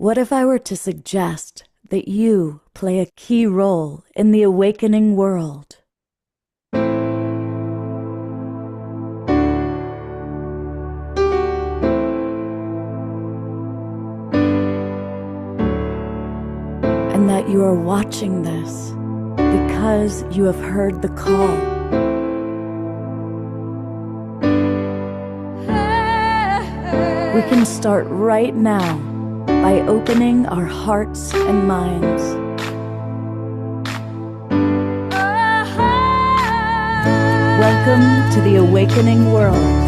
What if I were to suggest that you play a key role in the awakening world? And that you are watching this because you have heard the call. We can start right now by opening our hearts and minds. Welcome to the awakening world.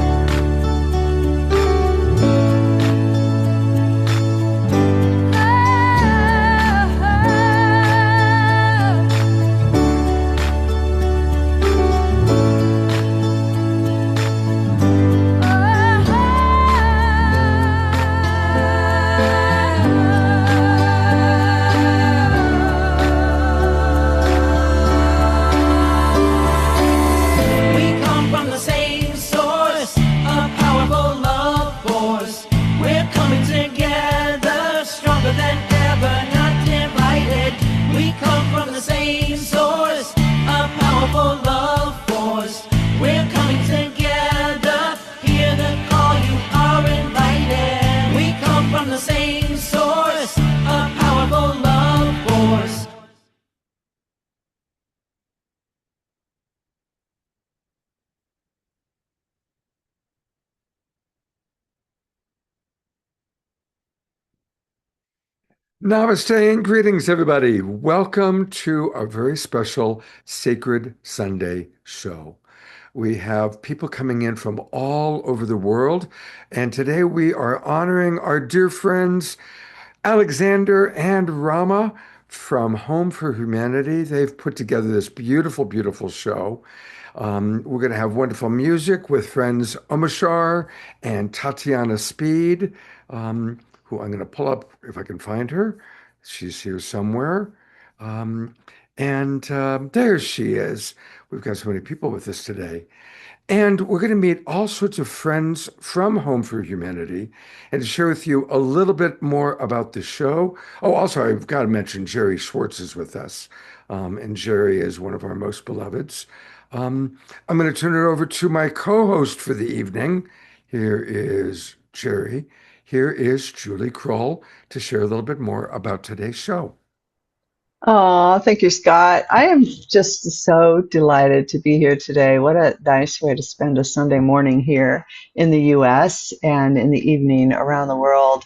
Namaste and greetings, everybody. Welcome to our very special Sacred Sunday show. We have people coming in from all over the world, and today we are honoring our dear friends Alexander and Rama from Home for Humanity. They've put together this beautiful, beautiful show. We're going to have wonderful music with friends Omashar and Tatiana Speed, who I'm going to pull up if I can find her. She's here somewhere. There she is. We've got so many people with us today. And we're going to meet all sorts of friends from Home for Humanity and to share with you a little bit more about the show. Oh, also, I've got to mention Jerry Schwartz is with us. And Jerry is one of our most beloveds. I'm going to turn it over to my co-host for the evening. Here is Jerry. Here is Julie Krull to share a little bit more about today's show. Oh, thank you, Scott. I am just so delighted to be here today. What a nice way to spend a Sunday morning here in the US and in the evening around the world.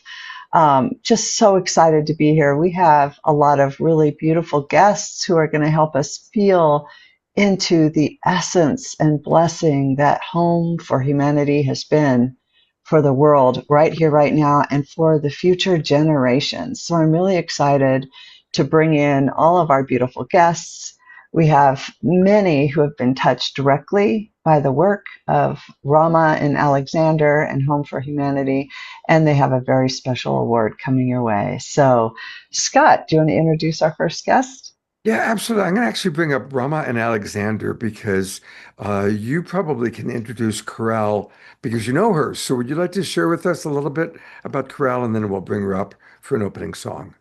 Just so excited to be here. We have a lot of really beautiful guests who are going to help us feel into the essence and blessing that Home for Humanity has been for the world right here, right now, and for the future generations. So I'm really excited to bring in all of our beautiful guests. We have many who have been touched directly by the work of Rama and Alexander and Home for Humanity, and they have a very special award coming your way. So, Scott, do you want to introduce our first guest? Yeah, absolutely. I'm going to actually bring up Rama and Alexander because you probably can introduce Krull because you know her. So would you like to share with us a little bit about Krull and then we'll bring her up for an opening song?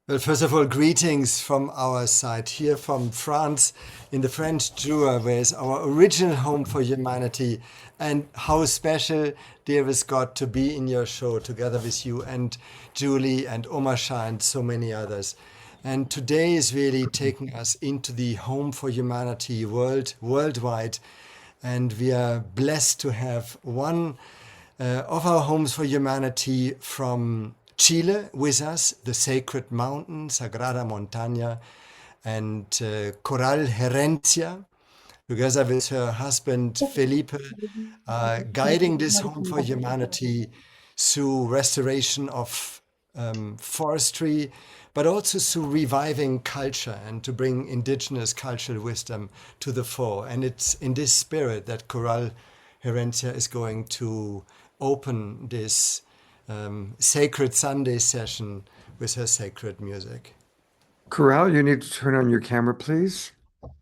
Well, first of all, greetings from our side here from France in the French Jura, where is our original Home for Humanity. And how special, dear Scott, to be in your show together with you and Julie and Omashar and so many others. And today is really taking us into the Home for Humanity worldwide. And we are blessed to have one of our Homes for Humanity from Chile with us, the sacred mountain, Sagrada Montaña, and Coral Herencia, together with her husband Felipe, guiding this Home for Humanity through restoration of forestry, but also through reviving culture and to bring indigenous cultural wisdom to the fore. And it's in this spirit that Coral Herencia is going to open this sacred Sunday session with her sacred music. Krull, you need to turn on your camera, please,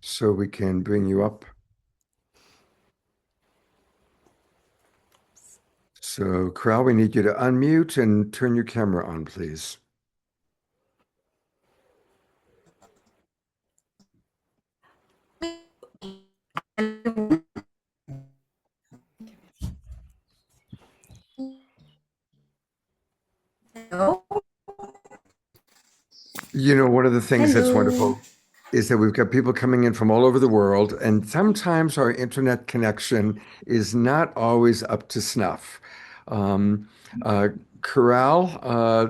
so we can bring you up. So, Krull, we need you to unmute and turn your camera on, please. Hello. You know, one of the things that's Hello. wonderful is that we've got people coming in from all over the world, and sometimes our internet connection is not always up to snuff. Um, uh, Corral,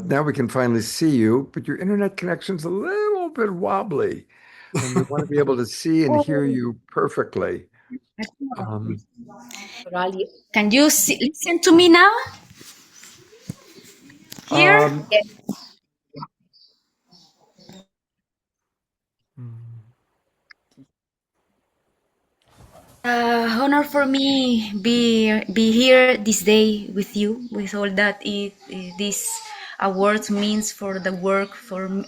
now we can finally see you, but your internet connection's a little bit wobbly, and we want to be able to see and hear you perfectly. Um, Can you listen to me now? Here? um, Yes. Honor for me be here this day with you, with all that this award means for the work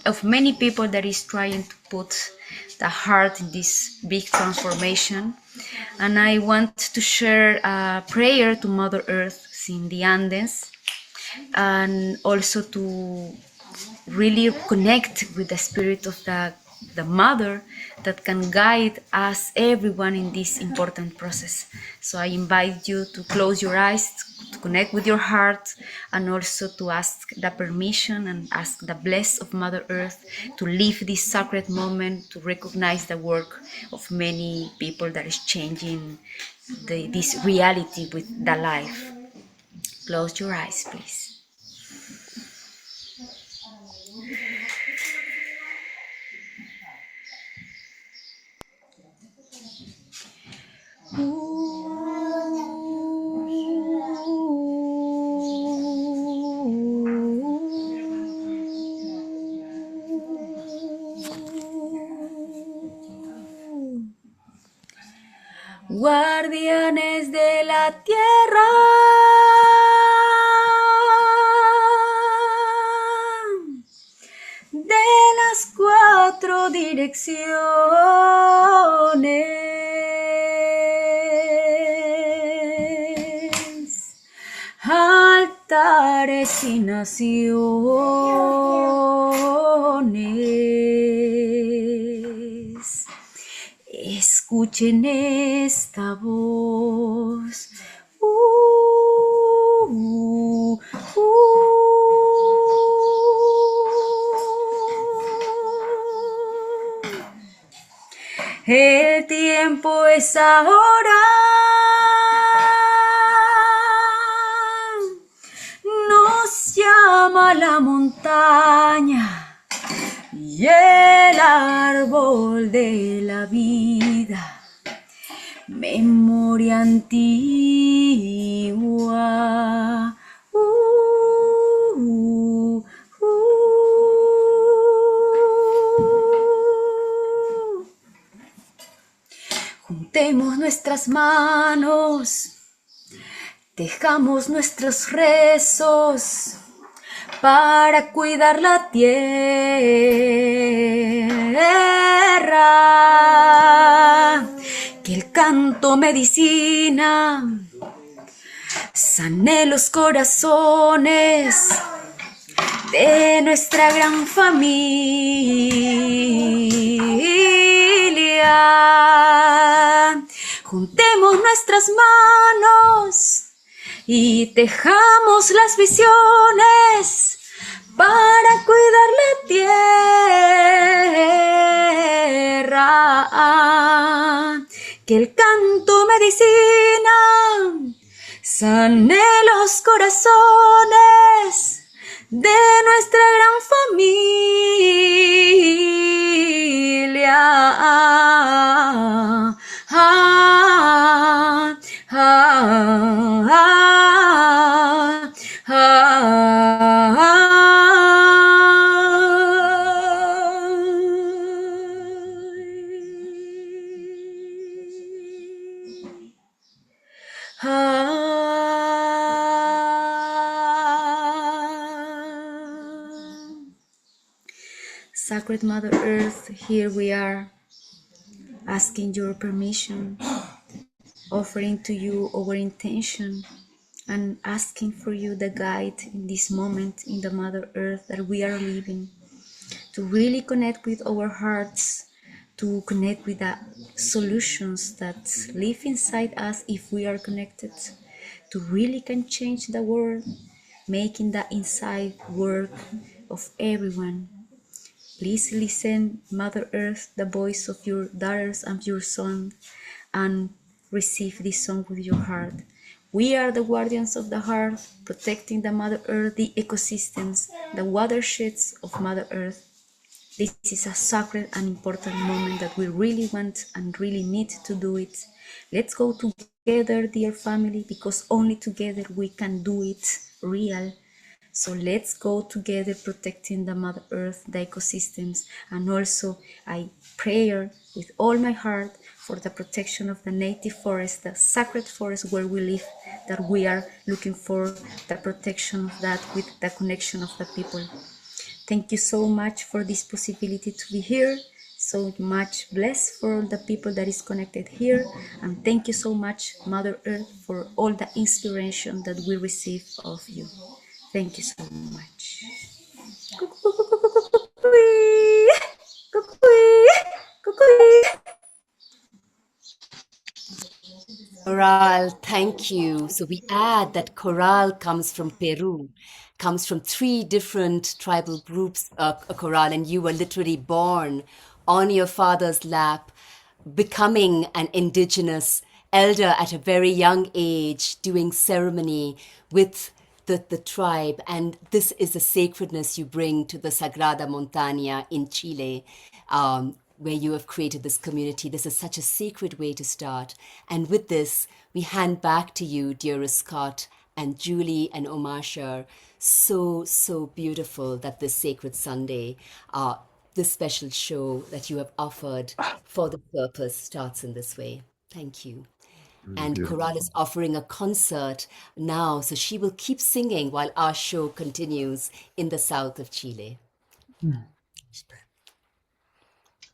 of many people that is trying to put the heart in this big transformation. And I want to share a prayer to Mother Earth in the Andes, and also to really connect with the spirit of the mother that can guide us everyone in this important process. So I invite you to close your eyes, to connect with your heart, and also to ask the permission and ask the bless of Mother Earth to live this sacred moment, to recognize the work of many people that is changing this reality with the life. Close your eyes, please. Guardianes de la tierra, de las cuatro direcciones, altares y naciones, escuchen esta voz. El tiempo es ahora. Nos llama la montaña y el árbol de la vida. Memoria antigua. Juntemos nuestras manos, tejamos nuestros rezos para cuidar la tierra. Que el canto medicina sane los corazones de nuestra gran familia. Juntemos nuestras manos y tejamos las visiones para cuidar la tierra. Que el canto medicina sane los corazones de nuestra gran familia. Sacred Mother Earth, here we are, asking your permission, offering to you our intention and asking for you the guide in this moment in the Mother Earth that we are living, to really connect with our hearts, to connect with the solutions that live inside us if we are connected, to really can change the world, making the inside work of everyone. Please listen, Mother Earth, the voice of your daughters and your son, and receive this song with your heart. We are the guardians of the heart, protecting the Mother Earth, the ecosystems, the watersheds of Mother Earth. This is a sacred and important moment that we really want and really need to do it. Let's go together, dear family, because only together we can do it real. So let's go together protecting the Mother Earth, the ecosystems, and also I pray with all my heart for the protection of the native forest, the sacred forest where we live, that we are looking for the protection of that with the connection of the people. Thank you so much for this possibility to be here. So much blessed for all the people that is connected here. And thank you so much, Mother Earth, for all the inspiration that we receive of you. Thank you so much. Coral, thank you. So we add that Coral comes from Peru, comes from 3 different tribal groups, Coral, and you were literally born on your father's lap, becoming an indigenous elder at a very young age, doing ceremony with the tribe. And this is the sacredness you bring to the Sagrada Montaña in Chile, where you have created this community. This is such a sacred way to start. And with this, we hand back to you, dearest Scott and Julie and Omashar. So, so beautiful that this sacred Sunday, this special show that you have offered for the purpose starts in this way. Thank you. And Beautiful. Coral is offering a concert now, so she will keep singing while our show continues in the south of Chile.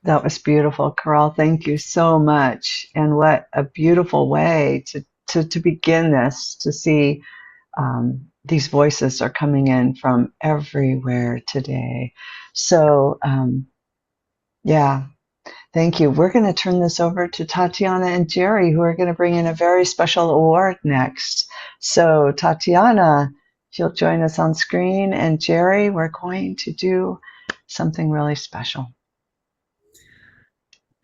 That was beautiful, Carl. Thank you so much. And what a beautiful way to begin this, to see these voices are coming in from everywhere today. So, yeah, thank you. We're going to turn this over to Tatiana and Jerry, who are going to bring in a very special award next. So, Tatiana, if you'll join us on screen, and Jerry, we're going to do something really special.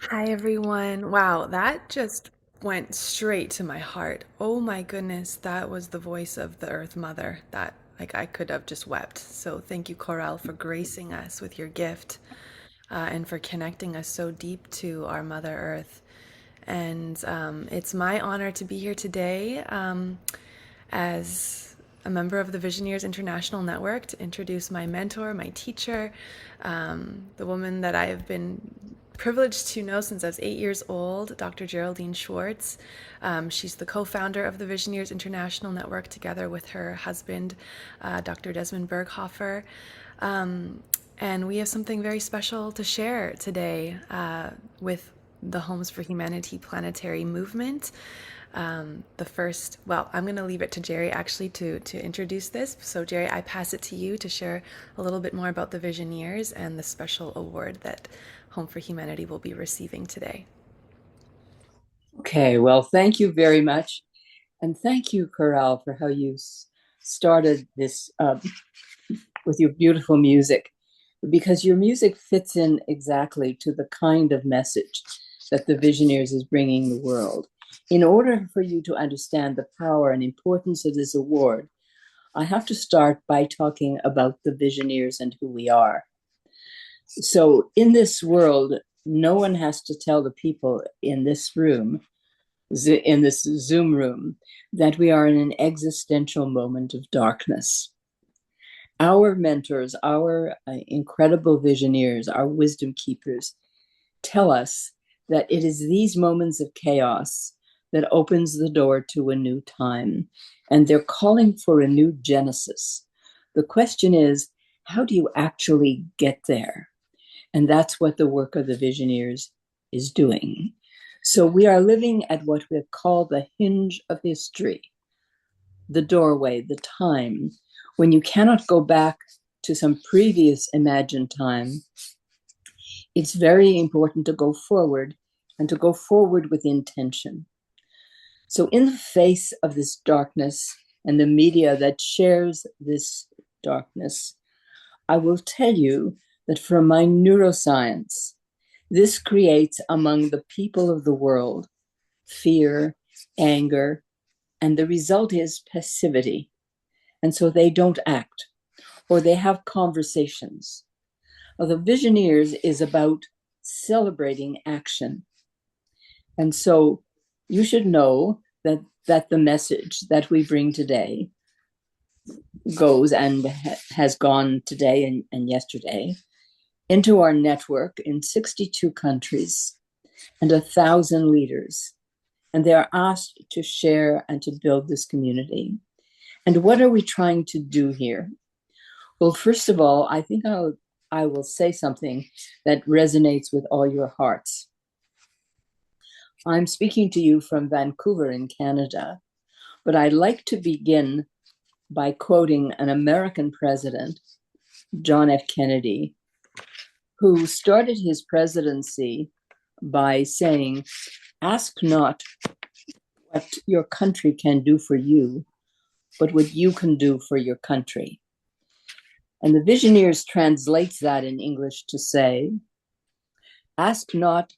Hi, everyone. Wow, that just went straight to my heart. Oh my goodness, that was the voice of the Earth Mother. That, like, I could have just wept. So thank you, Coral, for gracing us with your gift and for connecting us so deep to our Mother Earth. And it's my honor to be here today as a member of the Visioneers International Network to introduce my mentor, my teacher, the woman that I have been privileged to know since I was 8 years old, Dr. Geraldine Schwartz. She's the co-founder of the Visioneers International Network together with her husband, Dr. Desmond Berghofer. And we have something very special to share today with the Homes for Humanity planetary movement. The first, well, I'm going to leave it to Jerry actually to introduce this. So Jerry, I pass it to you to share a little bit more about the Visioneers and the special award that Home for Humanity will be receiving today. Okay, well, thank you very much. And thank you, Coral, for how you started this with your beautiful music, because your music fits in exactly to the kind of message that the Visioneers is bringing the world. In order for you to understand the power and importance of this award, I have to start by talking about the Visioneers and who we are. So in this world, no one has to tell the people in this room, in this Zoom room, that we are in an existential moment of darkness. Our mentors, our incredible Visioneers, our wisdom keepers, tell us that it is these moments of chaos that opens the door to a new time. And they're calling for a new genesis. The question is, how do you actually get there? And that's what the work of the Visioneers is doing. So we are living at what we call the hinge of history. the doorway, the time, when you cannot go back to some previous imagined time, it's very important to go forward and to go forward with intention. So in the face of this darkness and the media that shares this darkness, I will tell you that from my neuroscience, this creates among the people of the world fear, anger, and the result is passivity. And so they don't act, or they have conversations. Well, the Visioneers is about celebrating action. And so you should know that the message that we bring today goes and has gone today and yesterday into our network in 62 countries and 1,000 leaders. And they are asked to share and to build this community. And what are we trying to do here? Well, first of all, I think I will say something that resonates with all your hearts. I'm speaking to you from Vancouver in Canada, but I'd like to begin by quoting an American president, John F. Kennedy, who started his presidency by saying, "Ask not what your country can do for you, but what you can do for your country." And the Visioneers translates that in English to say, ask not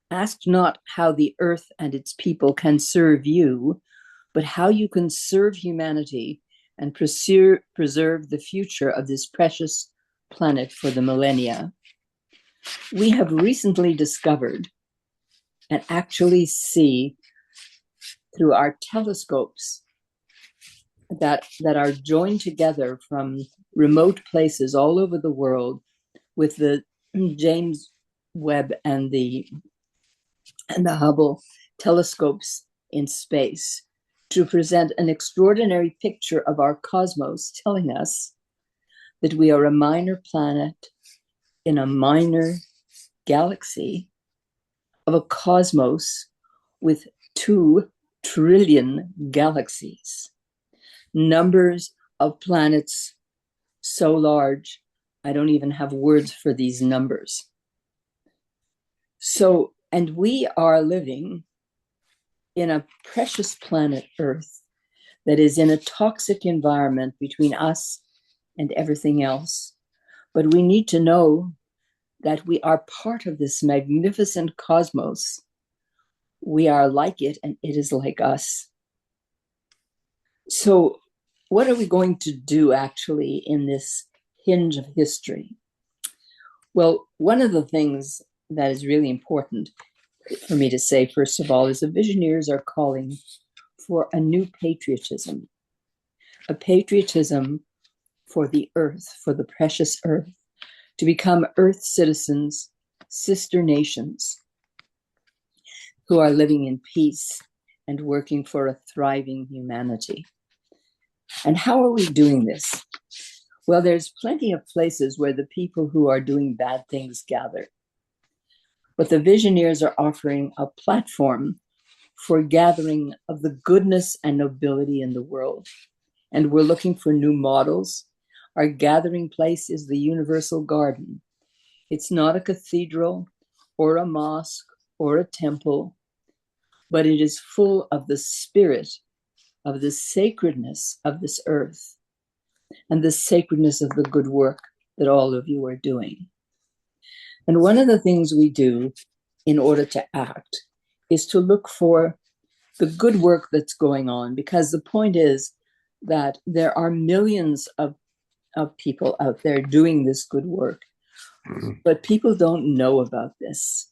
how the earth and its people can serve you, but how you can serve humanity and preserve the future of this precious planet for the millennia. We have recently discovered and actually see through our telescopes that are joined together from remote places all over the world with the James Webb and the Hubble telescopes in space to present an extraordinary picture of our cosmos, telling us that we are a minor planet in a minor galaxy of a cosmos with 2 trillion galaxies. Numbers of planets so large, I don't even have words for these numbers. So, and we are living in a precious planet Earth that is in a toxic environment between us and everything else. But we need to know that we are part of this magnificent cosmos. We are like it, and it is like us. So what are we going to do actually in this hinge of history? Well, one of the things that is really important for me to say, first of all, is the Visioneers are calling for a new patriotism, a patriotism for the earth, for the precious earth, to become earth citizens, sister nations who are living in peace and working for a thriving humanity. And how are we doing this? Well, there's plenty of places where the people who are doing bad things gather. But the Visioneers are offering a platform for gathering of the goodness and nobility in the world. And we're looking for new models. Our gathering place is the Universal Garden. It's not a cathedral or a mosque or a temple, but it is full of the spirit of the sacredness of this earth and the sacredness of the good work that all of you are doing. And one of the things we do in order to act is to look for the good work that's going on, because the point is that there are millions of people out there doing this good work, but people don't know about this.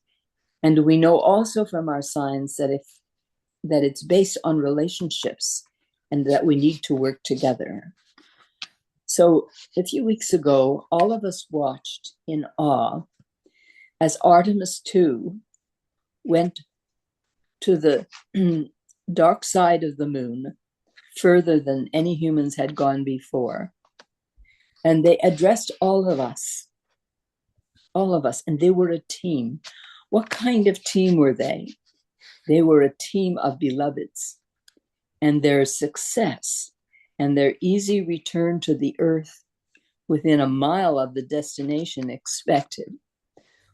And we know also from our science that it's based on relationships and that we need to work together. So a few weeks ago, all of us watched in awe as Artemis II went to the dark side of the moon, further than any humans had gone before. And they addressed all of us, and they were a team. What kind of team were they? They were a team of beloveds. and their success and their easy return to the earth within a mile of the destination expected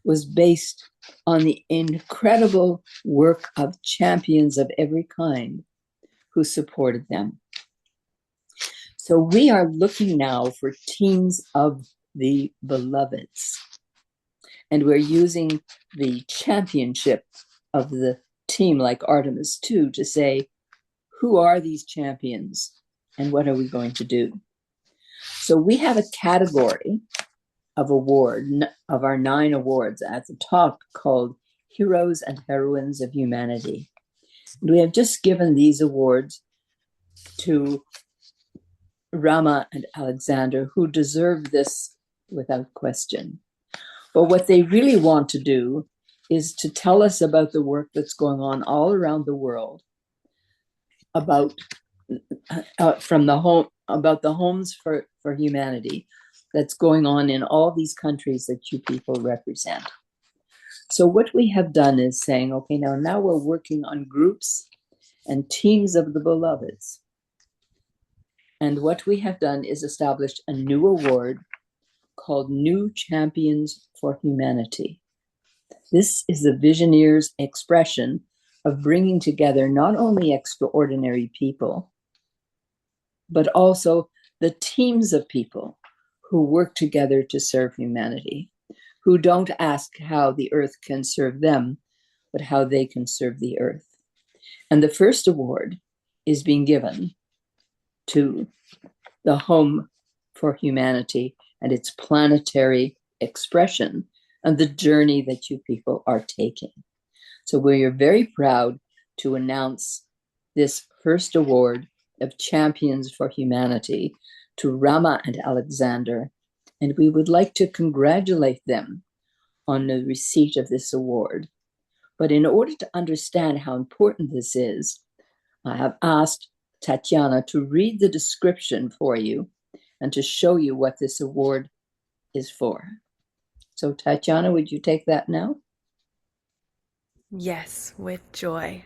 was based on the incredible work of champions of every kind who supported them. So we are looking now for teams of the beloveds, and we're using the championship of the team like Artemis 2 to say, who are these champions and what are we going to do? So we have a category of our 9 awards at the top called Heroes and Heroines of Humanity. And we have just given these awards to Rama and Alexander, who deserve this without question. But what they really want to do is to tell us about the work that's going on all around the world, about the homes for humanity that's going on in all these countries that you people represent. So what we have done is saying, okay, now we're working on groups and teams of the beloveds. And what we have done is established a new award called New Champions for Humanity. This is the Visioneers' expression of bringing together not only extraordinary people, but also the teams of people who work together to serve humanity, who don't ask how the earth can serve them, but how they can serve the earth. And the first award is being given to the Home for Humanity and its planetary expression and the journey that you people are taking. So we are very proud to announce this first award of Champions for Humanity to Rama and Alexander, and we would like to congratulate them on the receipt of this award. But in order to understand how important this is, I have asked Tatiana to read the description for you and to show you what this award is for. So Tatiana, would you take that now? Yes, with joy.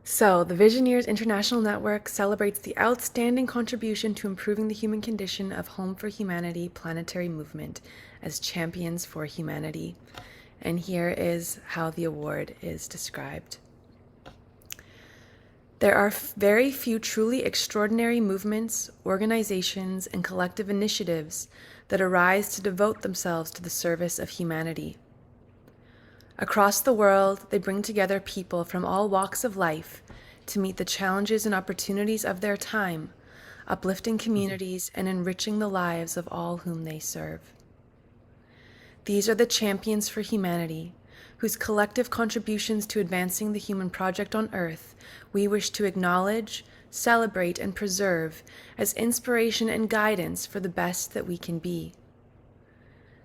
So, the Visioneers International Network celebrates the outstanding contribution to improving the human condition of Home for Humanity planetary movement as champions for humanity. And here is how the award is described. There are very few truly extraordinary movements, organizations, and collective initiatives that arise to devote themselves to the service of humanity. Across the world, they bring together people from all walks of life to meet the challenges and opportunities of their time, uplifting communities and enriching the lives of all whom they serve. These are the champions for humanity, whose collective contributions to advancing the human project on Earth we wish to acknowledge, celebrate, and preserve as inspiration and guidance for the best that we can be.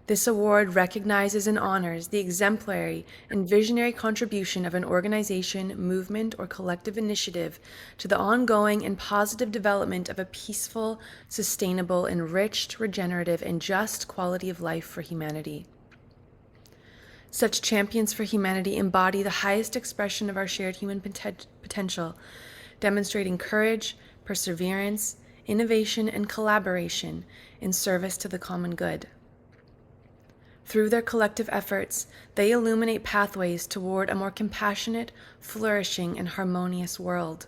This award recognizes and honors the exemplary and visionary contribution of an organization, movement, or collective initiative to the ongoing and positive development of a peaceful, sustainable, enriched, regenerative, and just quality of life for humanity. Such champions for humanity embody the highest expression of our shared human potential, demonstrating courage, perseverance, innovation, and collaboration in service to the common good. Through their collective efforts, they illuminate pathways toward a more compassionate, flourishing, and harmonious world.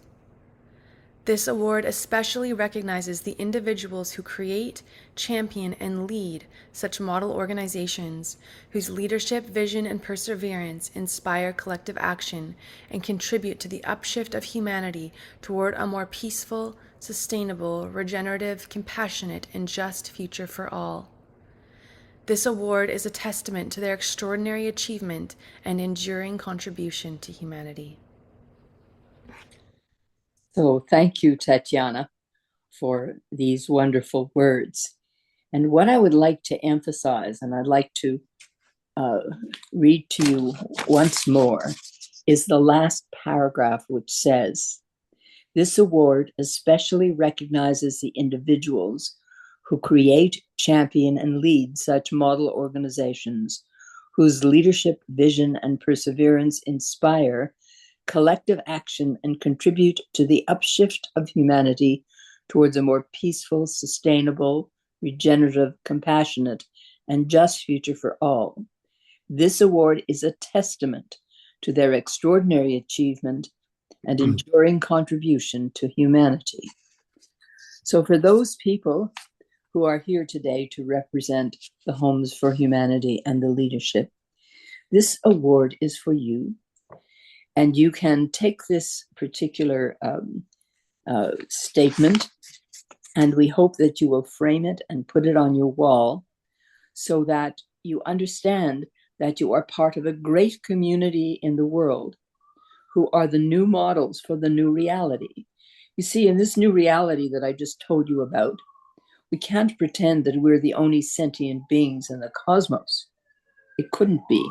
This award especially recognizes the individuals who create, champion, and lead such model organizations whose leadership, vision, and perseverance inspire collective action and contribute to the upshift of humanity toward a more peaceful, sustainable, regenerative, compassionate, and just future for all. This award is a testament to their extraordinary achievement and enduring contribution to humanity. So thank you, Tatiana, for these wonderful words. And what I would like to emphasize, and I'd like to read to you once more, is the last paragraph, which says, "This award especially recognizes the individuals who create, champion, and lead such model organizations whose leadership, vision, and perseverance inspire collective action and contribute to the upshift of humanity towards a more peaceful, sustainable, regenerative, compassionate, and just future for all. This award is a testament to their extraordinary achievement and enduring contribution to humanity. So for those people who are here today to represent the Homes for Humanity and the leadership, this award is for you. And you can take this particular statement, and we hope that you will frame it and put it on your wall so that you understand that you are part of a great community in the world who are the new models for the new reality. You see, in this new reality that I just told you about, we can't pretend that we're the only sentient beings in the cosmos. It couldn't be,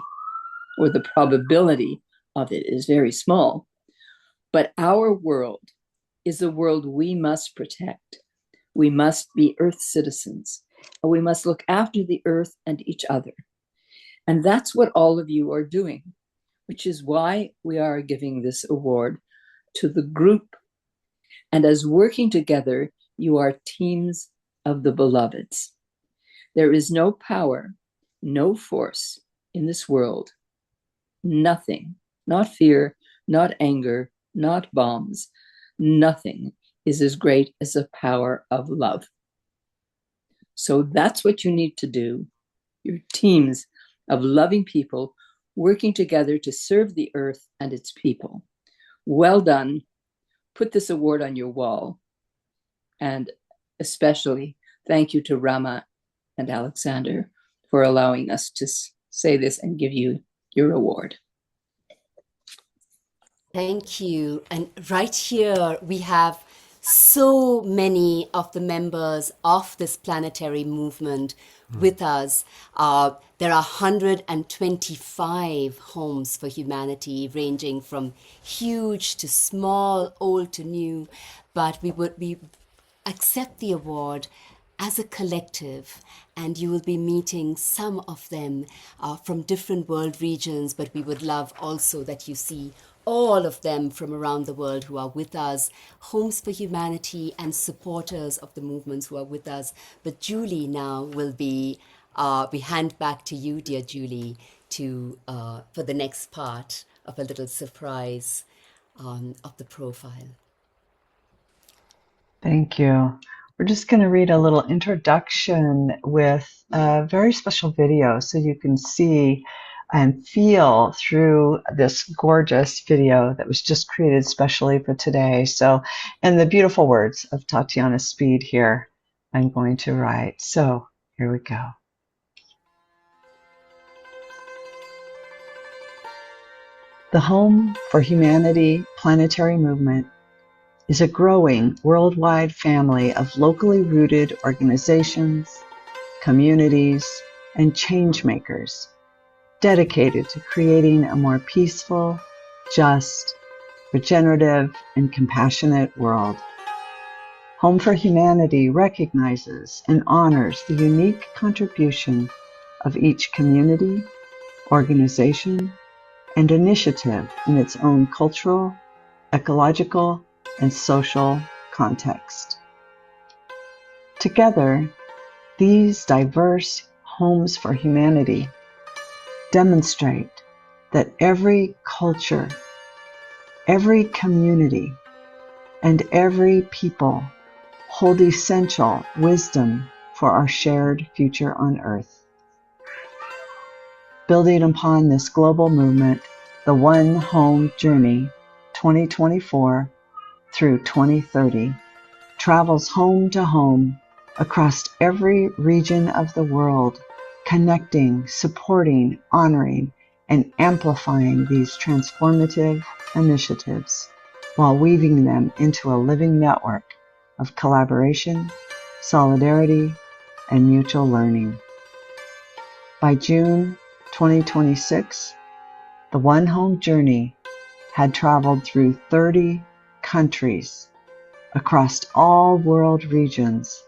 or the probability of it is very small. But our world is a world we must protect. We must be Earth citizens, and we must look after the Earth and each other. And that's what all of you are doing, which is why we are giving this award to the group. And as working together, you are teams of the beloveds. There is no power, no force in this world, nothing, not fear, not anger, not bombs, nothing is as great as the power of love. So that's what you need to do. You're teams of loving people working together to serve the earth and its people. Well done. Put this award on your wall. And especially thank you to Rama and Alexander for allowing us to say this and give you your award. Thank you. And right here, we have so many of the members of this planetary movement with us. There are 125 homes for humanity, ranging from huge to small, old to new. But we accept the award as a collective, and you will be meeting some of them from different world regions, but we would love also that you see all of them from around the world who are with us, Homes for Humanity and supporters of the movements who are with us. But Julie now will be, we hand back to you, dear Julie, for the next part of a little surprise of the profile. Thank you. We're just going to read a little introduction with a very special video so you can see and feel through this gorgeous video that was just created specially for today. So, and the beautiful words of Tatiana Speed here, I'm going to write. So here we go. The Home for Humanity planetary movement is a growing worldwide family of locally rooted organizations, communities, and changemakers dedicated to creating a more peaceful, just, regenerative, and compassionate world. Home for Humanity recognizes and honors the unique contribution of each community, organization, and initiative in its own cultural, ecological, and social context. Together, these diverse Homes for Humanity demonstrate that every culture, every community, and every people hold essential wisdom for our shared future on Earth. Building upon this global movement, the One Home Journey 2024 through 2030 travels home to home across every region of the world, connecting, supporting, honoring, and amplifying these transformative initiatives while weaving them into a living network of collaboration, solidarity, and mutual learning. By June 2026, the One Home Journey had traveled through 30 countries across all world regions,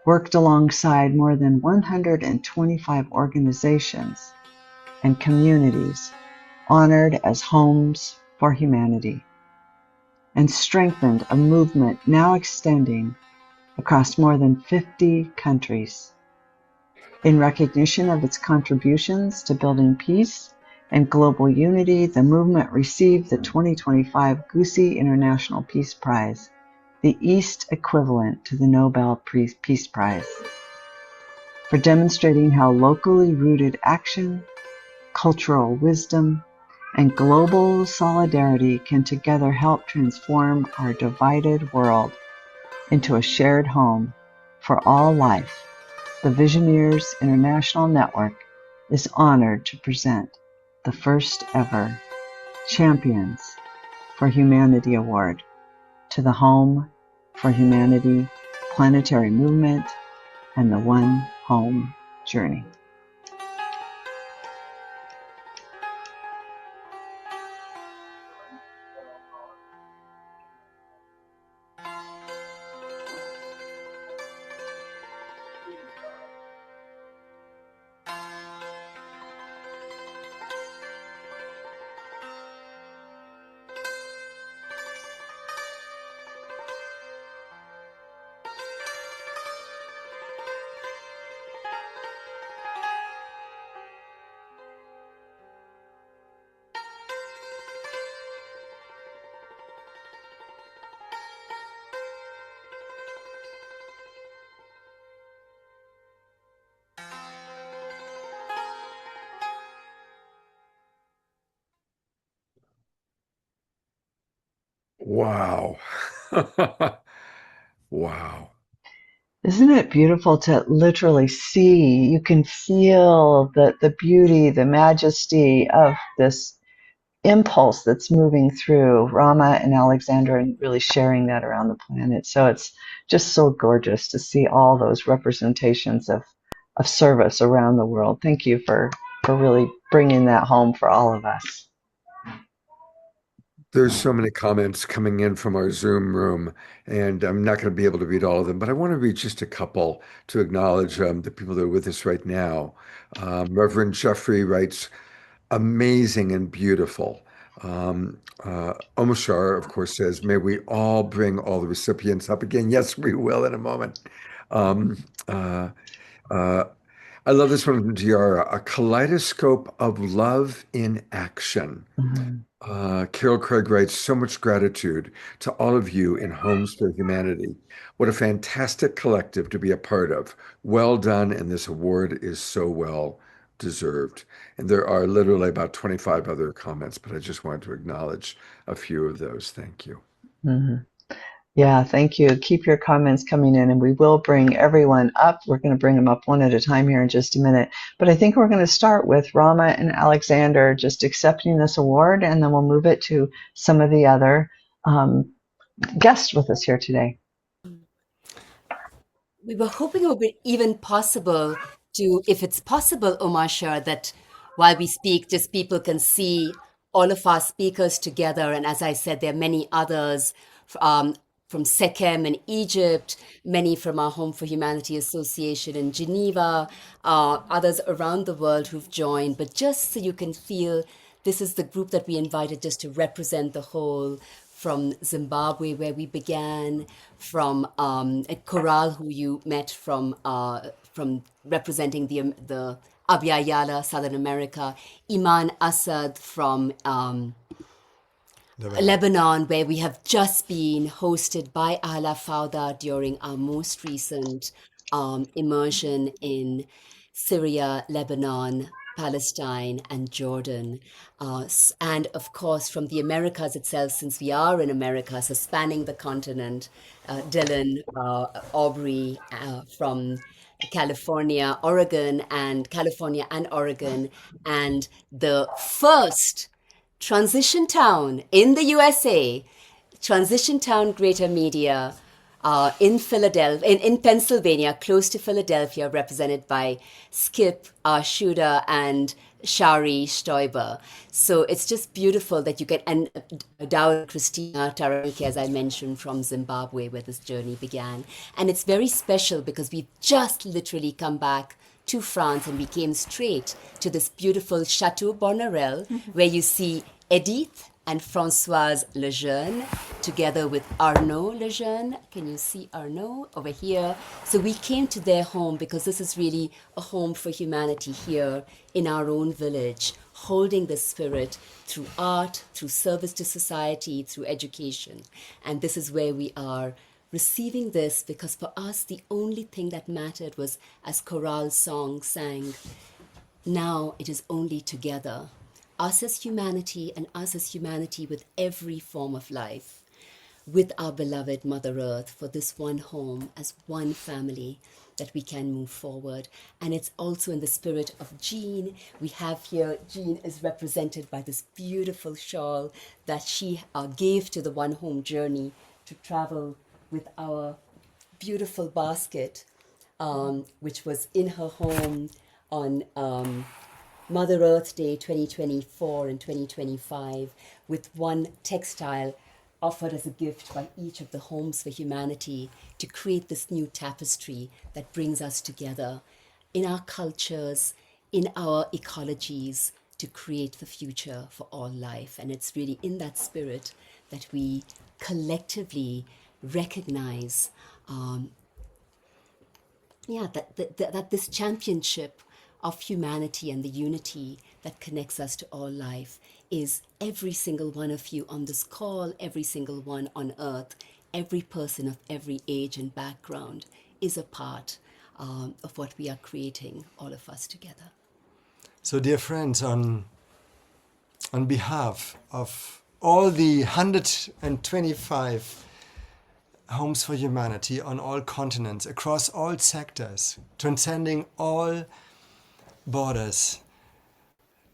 worked alongside more than 125 organizations and communities honored as Homes for Humanity, and strengthened a movement now extending across more than 50 countries. In recognition of its contributions to building peace and global unity, the movement received the 2025 Gusi International Peace Prize, the East equivalent to the Nobel Peace Prize, for demonstrating how locally rooted action, cultural wisdom, and global solidarity can together help transform our divided world into a shared home for all life. The Visioneers International Network is honored to present the first ever Champions for Humanity Award to the Home for Humanity Planetary Movement and the One Home Journey. Wow. Wow. Isn't it beautiful to literally see? You can feel the beauty, the majesty of this impulse that's moving through Rama and Alexander and really sharing that around the planet. So it's just so gorgeous to see all those representations of service around the world. Thank you for really bringing that home for all of us. There's so many comments coming in from our Zoom room, and I'm not going to be able to read all of them, but I want to read just a couple to acknowledge the people that are with us right now. Reverend Jeffrey writes, amazing and beautiful. Omashar, of course, says, may we all bring all the recipients up again. Yes, we will in a moment. Um, uh, uh, I love this one from Tiara, a kaleidoscope of love in action. Mhm. Carol Craig writes, so much gratitude to all of you in Homes for Humanity. What a fantastic collective to be a part of. Well done, and this award is so well deserved. And there are literally about 25 other comments, but I just wanted to acknowledge a few of those. Thank you. Mhm. Yeah, thank you. Keep your comments coming in, and we will bring everyone up. We're going to bring them up one at a time here in just a minute. But I think we're going to start with Rama and Alexander just accepting this award, and then we'll move it to some of the other guests with us here today. We were hoping it would be even possible to, if it's possible, Omashar, that while we speak, just people can see all of our speakers together. And as I said, there are many others from Sechem in Egypt, many from our Home for Humanity Association in Geneva, others around the world who've joined. But just so you can feel, this is the group that we invited just to represent the whole, from Zimbabwe, where we began, from Krull, who you met from representing the Abya Yala, Southern America, Iman Assad from Lebanon, where we have just been hosted by Ala Fauda during our most recent immersion in Syria, Lebanon, Palestine, and Jordan. And of course, from the Americas itself, since we are in America, so spanning the continent, Dylan, Aubrey from California, Oregon, and Oregon, and the first transition town in the USA, transition town Greater Media, in Philadelphia, in Pennsylvania, close to Philadelphia, represented by Skip Shuda and Shari Stoiber. So it's just beautiful that you get, and Dowd Christina Taraniki, as I mentioned, from Zimbabwe, where this journey began. And it's very special because we've just literally come back to France, and we came straight to this beautiful Chateau Bonarel, where you see Edith and Françoise Lejeune, together with Arnaud Lejeune. Can you see Arnaud over here? So we came to their home because this is really a home for humanity here in our own village, holding the spirit through art, through service to society, through education. And this is where we are receiving this, because for us, the only thing that mattered was, as Chorale's song sang, now it is only together. Us as humanity, and us as humanity with every form of life, with our beloved Mother Earth, for this one home, as one family, that we can move forward. And it's also in the spirit of Jean. We have here, Jean is represented by this beautiful shawl that she gave to the One Home journey to travel with our beautiful basket, which was in her home on Mother Earth Day 2024 and 2025, with one textile offered as a gift by each of the Homes for Humanity to create this new tapestry that brings us together in our cultures, in our ecologies, to create the future for all life. And it's really in that spirit that we collectively recognize that this championship of humanity and the unity that connects us to all life is every single one of you on this call, every single one on earth, every person of every age and background is a part of what we are creating, all of us together. So, dear friends, on behalf of all the 125 Homes for Humanity on all continents, across all sectors, transcending all borders,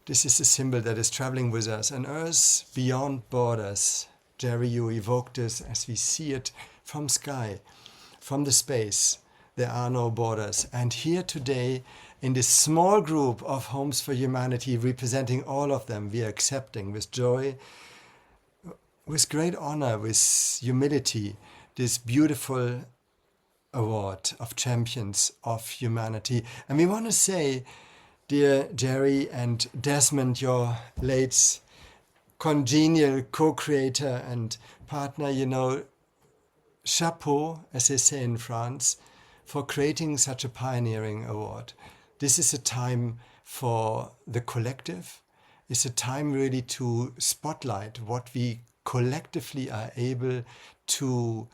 this is a symbol that is traveling with us. An earth beyond borders. Jerry, you evoked this as we see it from sky, from the space. There are no borders. And here today, in this small group of Homes for Humanity, representing all of them, we are accepting with joy, with great honor, with humility, this beautiful award of Champions of Humanity. And we want to say, dear Jerry and Desmond, your late congenial co-creator and partner, chapeau, as they say in France, for creating such a pioneering award. This is a time for the collective. It's a time really to spotlight what we collectively are able to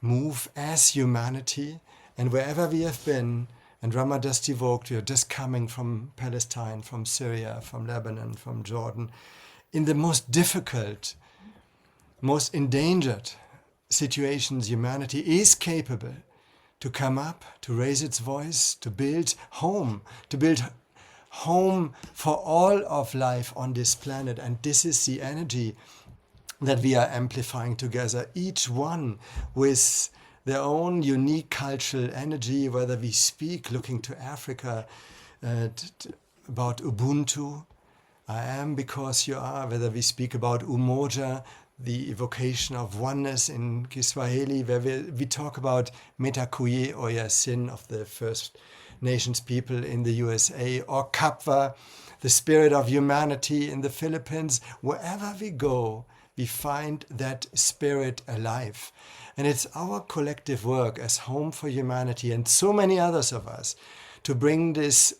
move as humanity. And wherever we have been, and Rama just evoked, we are just coming from Palestine, from Syria, from Lebanon, from Jordan, in the most difficult, most endangered situations, humanity is capable to come up, to raise its voice, to build home for all of life on this planet. And this is the energy that we are amplifying together, each one with their own unique cultural energy, whether we speak, looking to Africa, about Ubuntu, I am because you are, whether we speak about Umoja, the evocation of oneness in Kiswahili, where we talk about Metakuye or Yasin of the First Nations people in the USA, or Kapwa, the spirit of humanity in the Philippines. Wherever we go, we find that spirit alive. And it's our collective work as Home for Humanity and so many others of us to bring this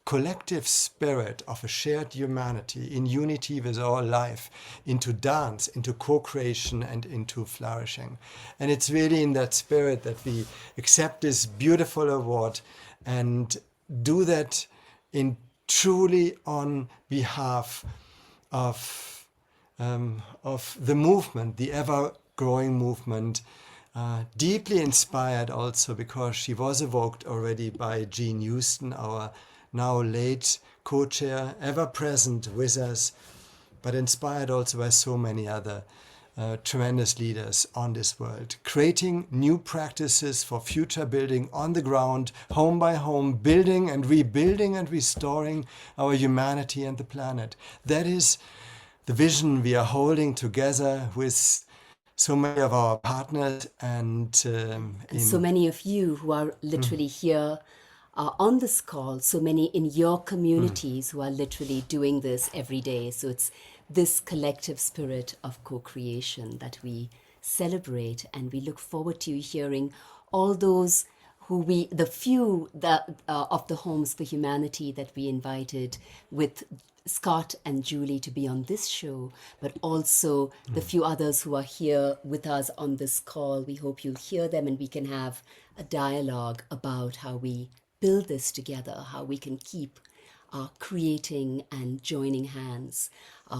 collective spirit of a shared humanity in unity with all life into dance, into co-creation and into flourishing. And it's really in that spirit that we accept this beautiful award and do that in truly on behalf of the movement, the ever-growing movement, deeply inspired also because she was evoked already by Jean Houston, our now late co-chair, ever present with us, but inspired also by so many other tremendous leaders on this world, creating new practices for future building on the ground, home by home, building and rebuilding and restoring our humanity and the planet. That is the vision we are holding together with so many of our partners and so many of you who are literally here on this call, so many in your communities who are literally doing this every day. So it's this collective spirit of co-creation that we celebrate, and we look forward to hearing all those the few that of the Homes for Humanity that we invited with Scott and Julie to be on this show, but also the few others who are here with us on this call. We hope you'll hear them and we can have a dialogue about how we build this together, how we can keep creating and joining hands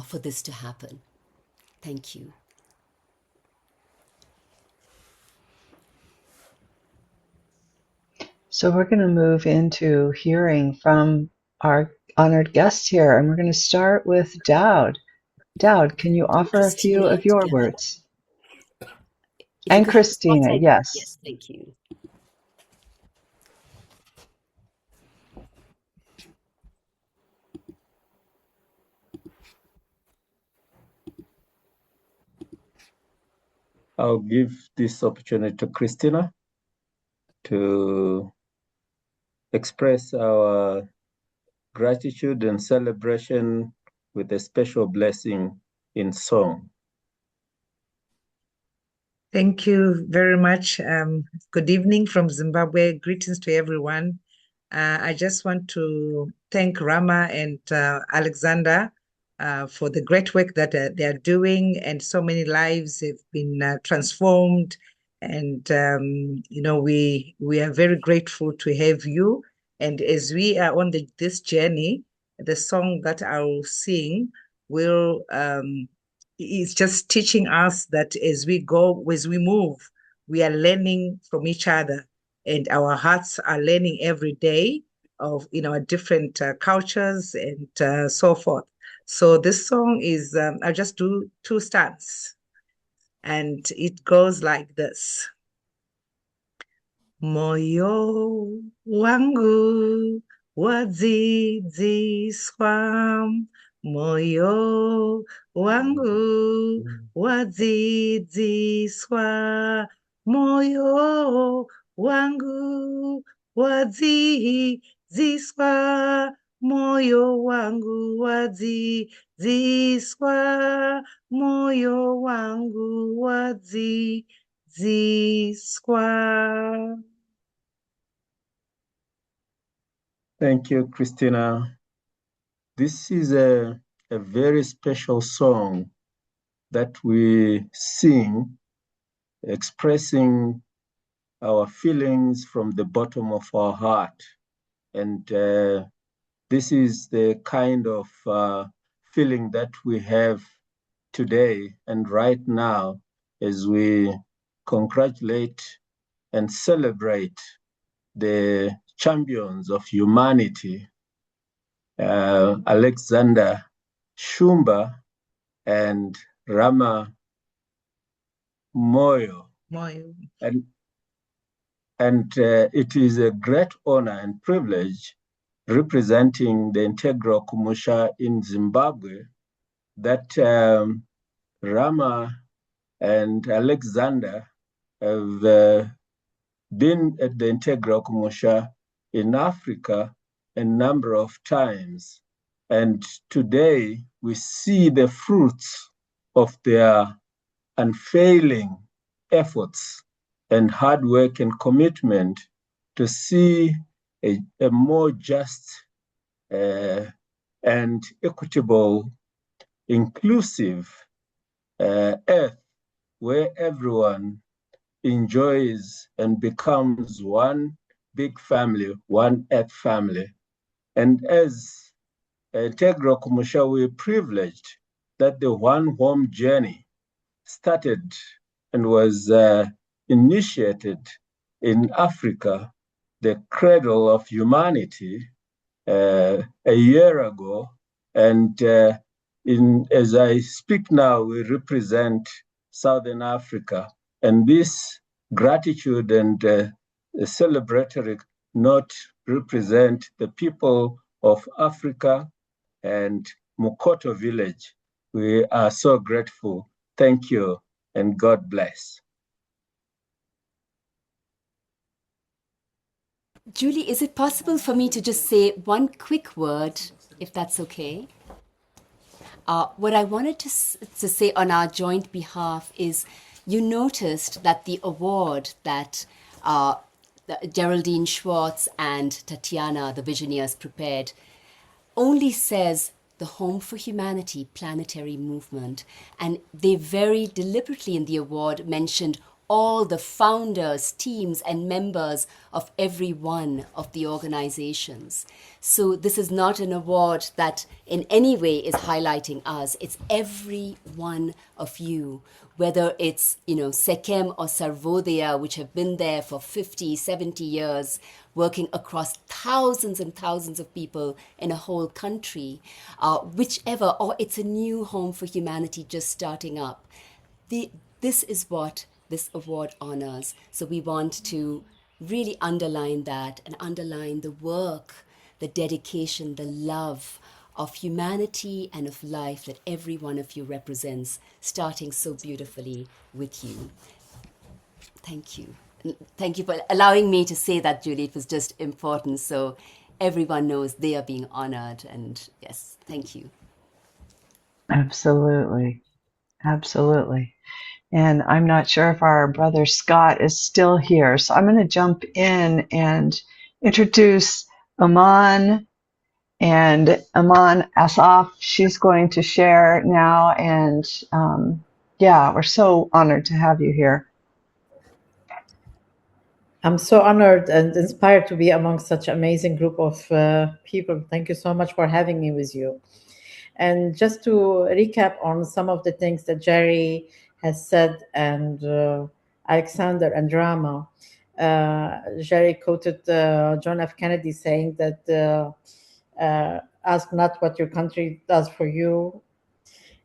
for this to happen. Thank you. So we're going to move into hearing from our honored guests here, and we're going to start with Dowd. Dowd, can you offer a few Christina of your together. words? If you And could have Scott Christina, say, yes. yes, thank you. I'll give this opportunity to Christina to express our gratitude and celebration with a special blessing in song. Thank you very much. Good evening from Zimbabwe. Greetings to everyone. I just want to thank Rama and Alexander for the great work that they are doing, and so many lives have been transformed. And we are very grateful to have you. And as we are on this journey, the song that I will sing will it's just teaching us that as we go, as we move, we are learning from each other, and our hearts are learning every day of our different cultures and so forth. So this song is I'll just do 2 stanzas, and it goes like this. Moyo wangu wadzidziswa, moyo wangu wadzidziswa, moyo wangu wadzidziswa, moyo wangu wadzidziswa, moyo wangu wadzidziswa. Thank you, Christina. This is a very special song that we sing, expressing our feelings from the bottom of our heart. And this is the kind of feeling that we have today and right now as we congratulate and celebrate the champions of humanity, Alexander Shumba and Rama Moyo. And it is a great honor and privilege representing the integral Kumusha in Zimbabwe that Rama and Alexander have been at the integral Kumusha in Africa a number of times. And today we see the fruits of their unfailing efforts and hard work and commitment to see a more just and equitable, inclusive earth where everyone enjoys and becomes one big family, one earth family. And as Integral Kumusha, we're privileged that the One Home journey started and was initiated in Africa, the cradle of humanity, a year ago. And as I speak now, we represent Southern Africa. And this gratitude and celebratory note represent the people of Africa and Mukoto village. We are so grateful. Thank you and God bless. Julie, is it possible for me to just say one quick word, if that's okay? What I wanted to say on our joint behalf is you noticed that the award that Geraldine Schwartz and Tatiana, the Visioneers, prepared only says the Home for Humanity planetary movement. And they very deliberately in the award mentioned all the founders, teams, and members of every one of the organizations. So this is not an award that in any way is highlighting us. It's every one of you, whether it's, Sekem or Sarvodaya, which have been there for 50, 70 years, working across thousands and thousands of people in a whole country, whichever, or it's a new Home for Humanity just starting up. This is what this award honors. So we want to really underline that and underline the work, the dedication, the love of humanity and of life that every one of you represents, starting so beautifully with you. Thank you. Thank you for allowing me to say that, Julie. It was just important so everyone knows they are being honored. And yes, thank you. Absolutely. Absolutely. And I'm not sure if our brother Scott is still here. So I'm going to jump in and introduce Aman. And Aman Asaf, she's going to share now. And yeah, we're so honored to have you here. I'm so honored and inspired to be among such an amazing group of people. Thank you so much for having me with you. And just to recap on some of the things that Jerry has said and Alexander and Rama, Jerry quoted John F. Kennedy saying that ask not what your country does for you.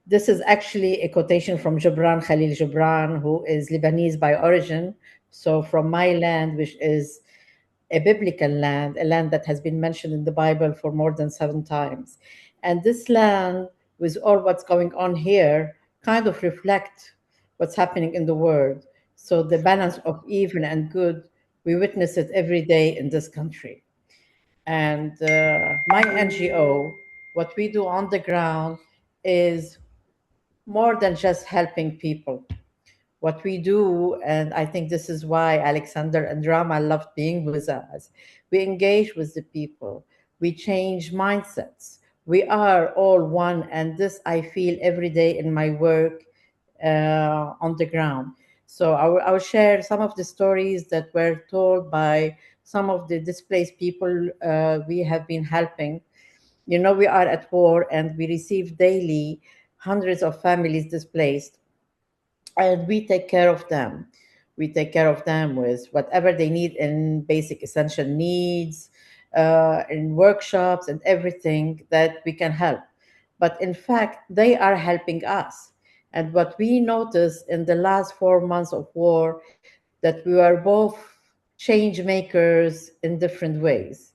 This is actually a quotation from Gibran Khalil Gibran, who is Lebanese by origin. So from my land, which is a biblical land, a land that has been mentioned in the Bible for more than 7 times. And this land, with all what's going on here, kind of reflect what's happening in the world. So the balance of evil and good, we witness it every day in this country. And my NGO, what we do on the ground is more than just helping people. What we do, and I think this is why Alexander and Rama loved being with us, we engage with the people, we change mindsets. We are all one, and this I feel every day in my work on the ground. So I'll share some of the stories that were told by some of the displaced people we have been helping. We are at war and we receive daily hundreds of families displaced, and we take care of them. We take care of them with whatever they need in basic essential needs, in workshops and everything that we can help. But in fact, they are helping us. And what we noticed in the last 4 months of war, that we were both change makers in different ways.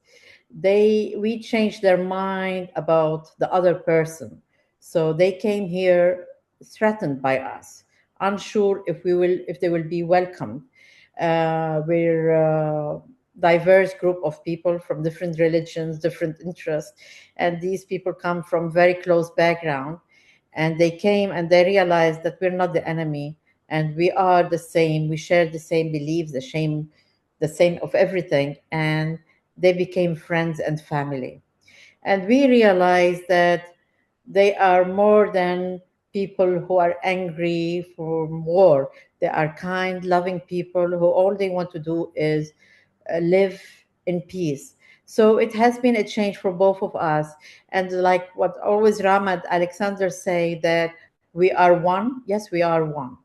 We changed their mind about the other person. So they came here threatened by us, unsure if they will be welcomed. We're a diverse group of people from different religions, different interests, and these people come from very close background. And they came and they realized that we're not the enemy, and we are the same. We share the same beliefs, the same of everything, and they became friends and family. And we realized that they are more than people who are angry for war. They are kind, loving people who all they want to do is live in peace. So it has been a change for both of us. And like what always Rama and Alexander say, that we are one. Yes, we are one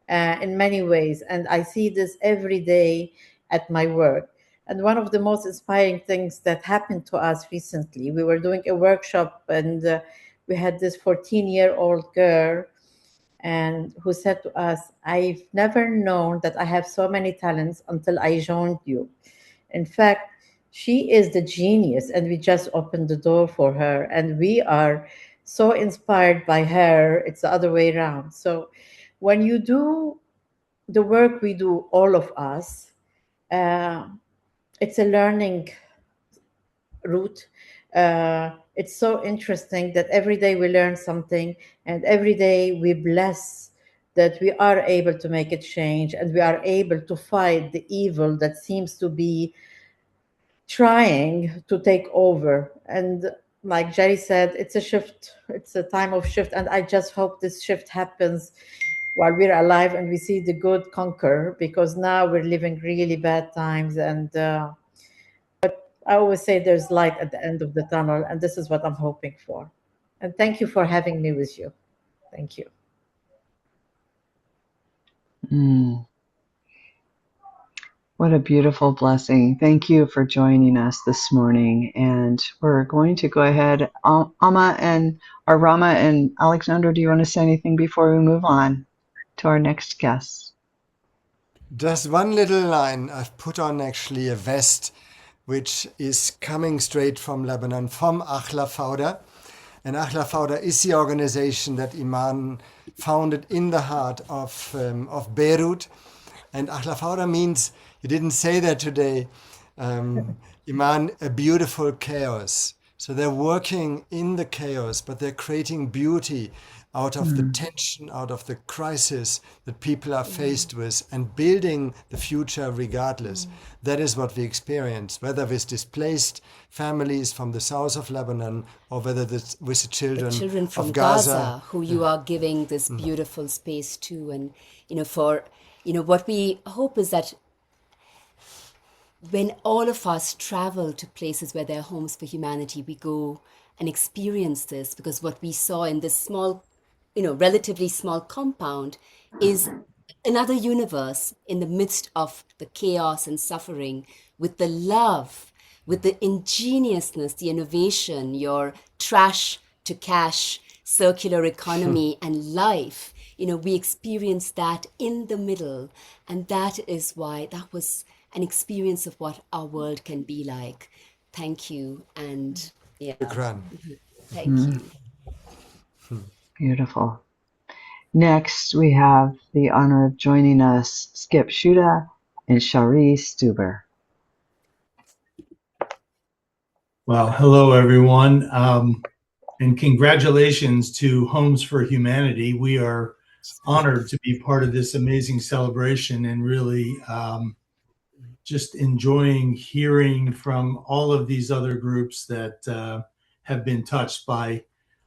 in many ways. And I see this every day at my work. And one of the most inspiring things that happened to us recently, we were doing a workshop, and we had this 14-year-old girl and who said to us, I've never known that I have so many talents until I joined you. In fact, she is the genius, and we just opened the door for her. And we are so inspired by her. It's the other way around. So when you do the work we do, all of us, uh, it's a learning route. It's so interesting that every day we learn something, and every day we bless that we are able to make a change, and we are able to fight the evil that seems to be trying to take over. And like Jerry said, it's a shift, it's a time of shift. And I just hope this shift happens while we're alive and we see the good conquer, because now we're living really bad times. And I always say there's light at the end of the tunnel, and this is what I'm hoping for. And thank you for having me with you. Thank you. Mm, what a beautiful blessing. Thank you for joining us this morning. And we're going to go ahead. Rama and Alexander, do you want to say anything before we move on to our next guest? Just one little line. I've put on actually a vest which is coming straight from Lebanon, from Ahla Fawda. And Ahla Fawda is the organization that Iman founded in the heart of Beirut. And Ahla Fawda means, you didn't say that today, Iman, a beautiful chaos. So they're working in the chaos, but they're creating beauty out of the tension, out of the crisis that people are faced with, and building the future regardless. That is what we experience, whether with displaced families from the south of Lebanon, or whether with the children from of Gaza, who you are giving this beautiful space to. And, what we hope is that when all of us travel to places where there are homes for humanity, we go and experience this, because what we saw in this small, relatively small compound is another universe in the midst of the chaos and suffering, with the love, with the ingeniousness, the innovation, your trash to cash, circular economy and life. We experienced that in the middle. And that is why that was an experience of what our world can be like. Thank you. And yeah, thank you. Beautiful. Next, we have the honor of joining us, Skip Shuda and Shari Stuber. Well, hello, everyone. And congratulations to Homes for Humanity. We are honored to be part of this amazing celebration, and really just enjoying hearing from all of these other groups that have been touched by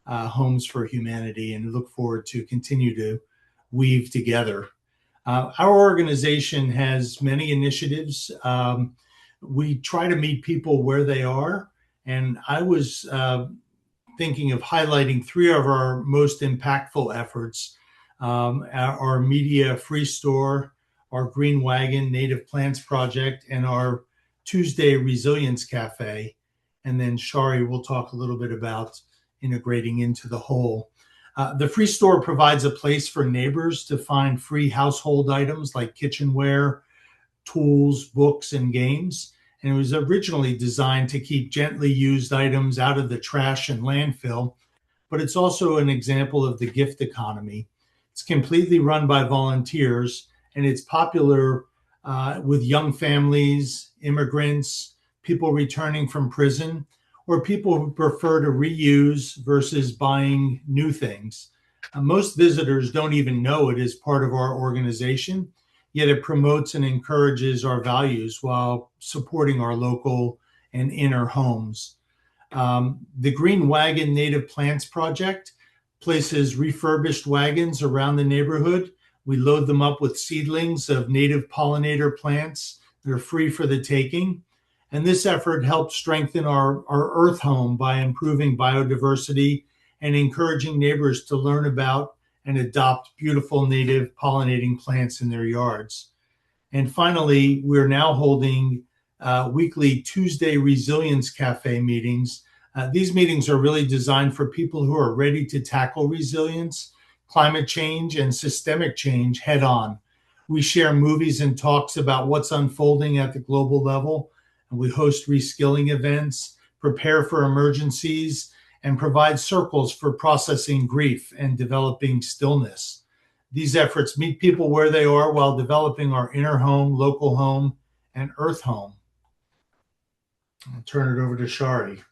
Homes for Humanity, and look forward to continue to weave together. Our organization has many initiatives. We try to meet people where they are, and I was thinking of highlighting three of our most impactful efforts: our Media Free Store, our Green Wagon Native Plants Project, and our Tuesday Resilience Cafe. And then Shari will talk a little bit about integrating into the whole. The Free Store provides a place for neighbors to find free household items like kitchenware, tools, books, and games. And it was originally designed to keep gently used items out of the trash and landfill, but it's also an example of the gift economy. It's completely run by volunteers, and it's popular with young families, immigrants, people returning from prison, or people who prefer to reuse versus buying new things. Most visitors don't even know it is part of our organization, yet it promotes and encourages our values while supporting our local and inner homes. The Green Wagon Native Plants Project places refurbished wagons around the neighborhood. We load them up with seedlings of native pollinator plants that are free for the taking. And this effort helps strengthen our earth home by improving biodiversity and encouraging neighbors to learn about and adopt beautiful native pollinating plants in their yards. And finally, we're now holding weekly Tuesday Resilience Cafe meetings. These meetings are really designed for people who are ready to tackle resilience, climate change, and systemic change head on. We share movies and talks about what's unfolding at the global level. And we host reskilling events, prepare for emergencies, and provide circles for processing grief and developing stillness. These efforts meet people where they are while developing our inner home, local home, and earth home. I'll turn it over to Shari.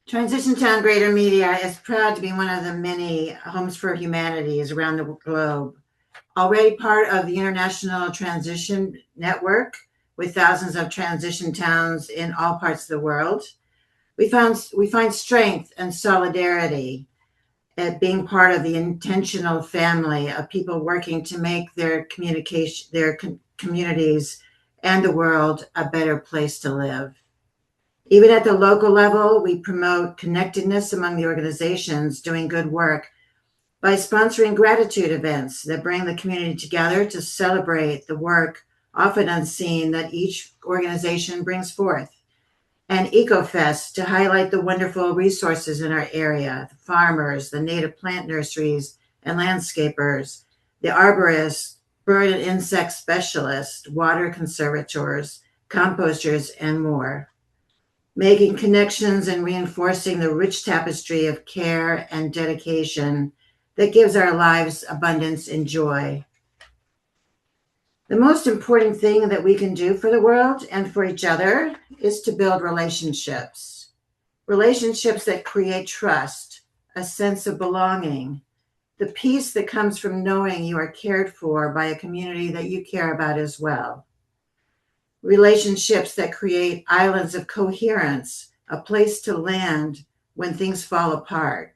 Transition Town Greater Media is proud to be one of the many homes for humanities around the globe. Already part of the International Transition Network with thousands of transition towns in all parts of the world, we find strength and solidarity at being part of the intentional family of people working to make their communities and the world a better place to live. Even at the local level, we promote connectedness among the organizations doing good work by sponsoring gratitude events that bring the community together to celebrate the work, often unseen, that each organization brings forth. And EcoFest to highlight the wonderful resources in our area, the farmers, the native plant nurseries and landscapers, the arborists, bird and insect specialists, water conservators, composters, and more. Making connections and reinforcing the rich tapestry of care and dedication that gives our lives abundance and joy. The most important thing that we can do for the world and for each other is to build relationships. Relationships that create trust, a sense of belonging, the peace that comes from knowing you are cared for by a community that you care about as well. Relationships that create islands of coherence, a place to land when things fall apart,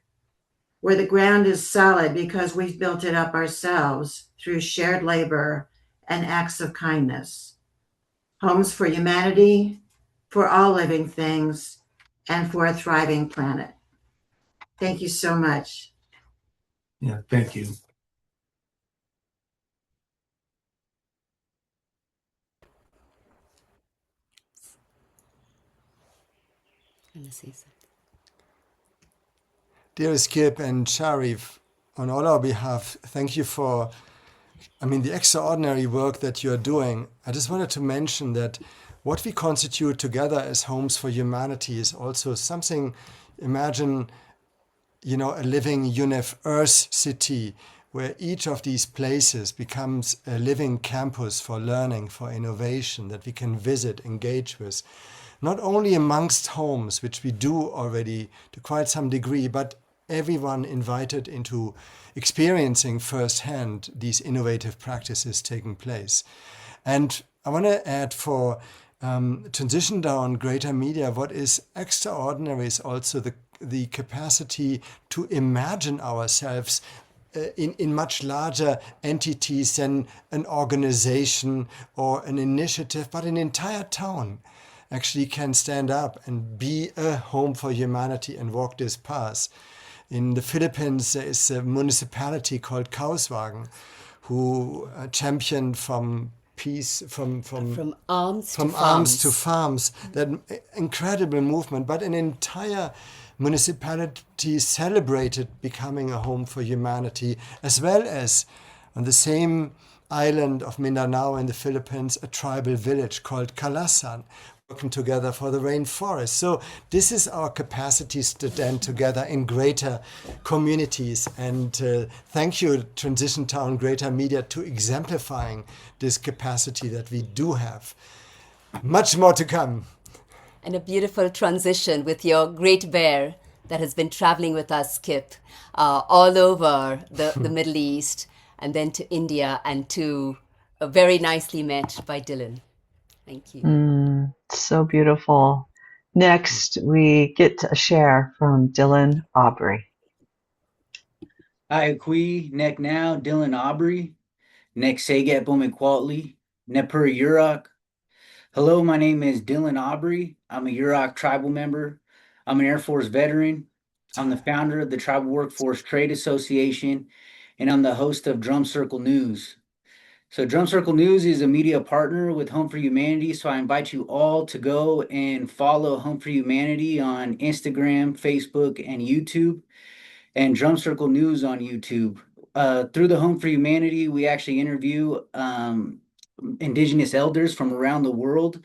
where the ground is solid because we've built it up ourselves through shared labor and acts of kindness. Homes for humanity, for all living things, and for a thriving planet. Thank you so much. Yeah, thank you. Dearest Kip and Sharif, on all our behalf, thank you for, the extraordinary work that you're doing. I just wanted to mention that what we constitute together as Homes for Humanity is also something, imagine, a living Earth city where each of these places becomes a living campus for learning, for innovation that we can visit, engage with. Not only amongst homes, which we do already to quite some degree, but everyone invited into experiencing firsthand these innovative practices taking place. And I want to add for Transition Down Greater Media, what is extraordinary is also the capacity to imagine ourselves in much larger entities than an organization or an initiative, but an entire town actually can stand up and be a home for humanity and walk this path. In the Philippines, there is a municipality called Kauswagen who championed from peace, from arms to farms, that incredible movement, but an entire municipality celebrated becoming a home for humanity, as well as on the same island of Mindanao in the Philippines, a tribal village called Calasan, working together for the rainforest. So this is our capacity to stand together in greater communities. And thank you, Transition Town Greater Media, to exemplifying this capacity that we do have. Much more to come. And a beautiful transition with your great bear that has been traveling with us, Kip, all over the Middle East, and then to India, and to very nicely met by Dylan. Thank you. So beautiful. Next, we get a share from Dylan Aubrey. Hi, Kui, Nek Now, Dylan Aubrey, Nek Saget Bowman Quality, Nepur Yurok. Hello, my name is Dylan Aubrey. I'm a Yurok tribal member. I'm an Air Force veteran. I'm the founder of the Tribal Workforce Trade Association, and I'm the host of Drum Circle News. So Drum Circle News is a media partner with Home for Humanity, so I invite you all to go and follow Home for Humanity on Instagram, Facebook, and YouTube, and Drum Circle News on YouTube. Through the Home for Humanity, we actually interview Indigenous elders from around the world.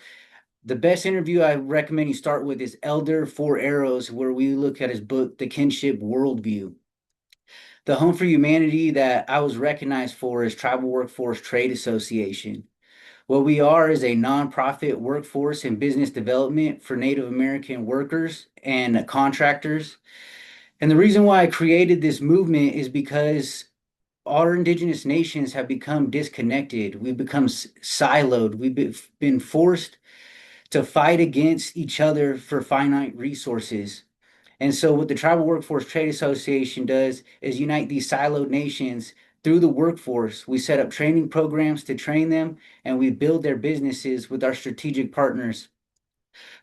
The best interview I recommend you start with is Elder Four Arrows, where we look at his book, The Kinship Worldview. The Home for Humanity that I was recognized for is Tribal Workforce Trade Association. What we are is a nonprofit workforce and business development for Native American workers and contractors. And the reason why I created this movement is because our indigenous nations have become disconnected. We've become siloed. We've been forced to fight against each other for finite resources. And so, what the Tribal Workforce Trade Association does is unite these siloed nations through the workforce. We set up training programs to train them, and we build their businesses with our strategic partners.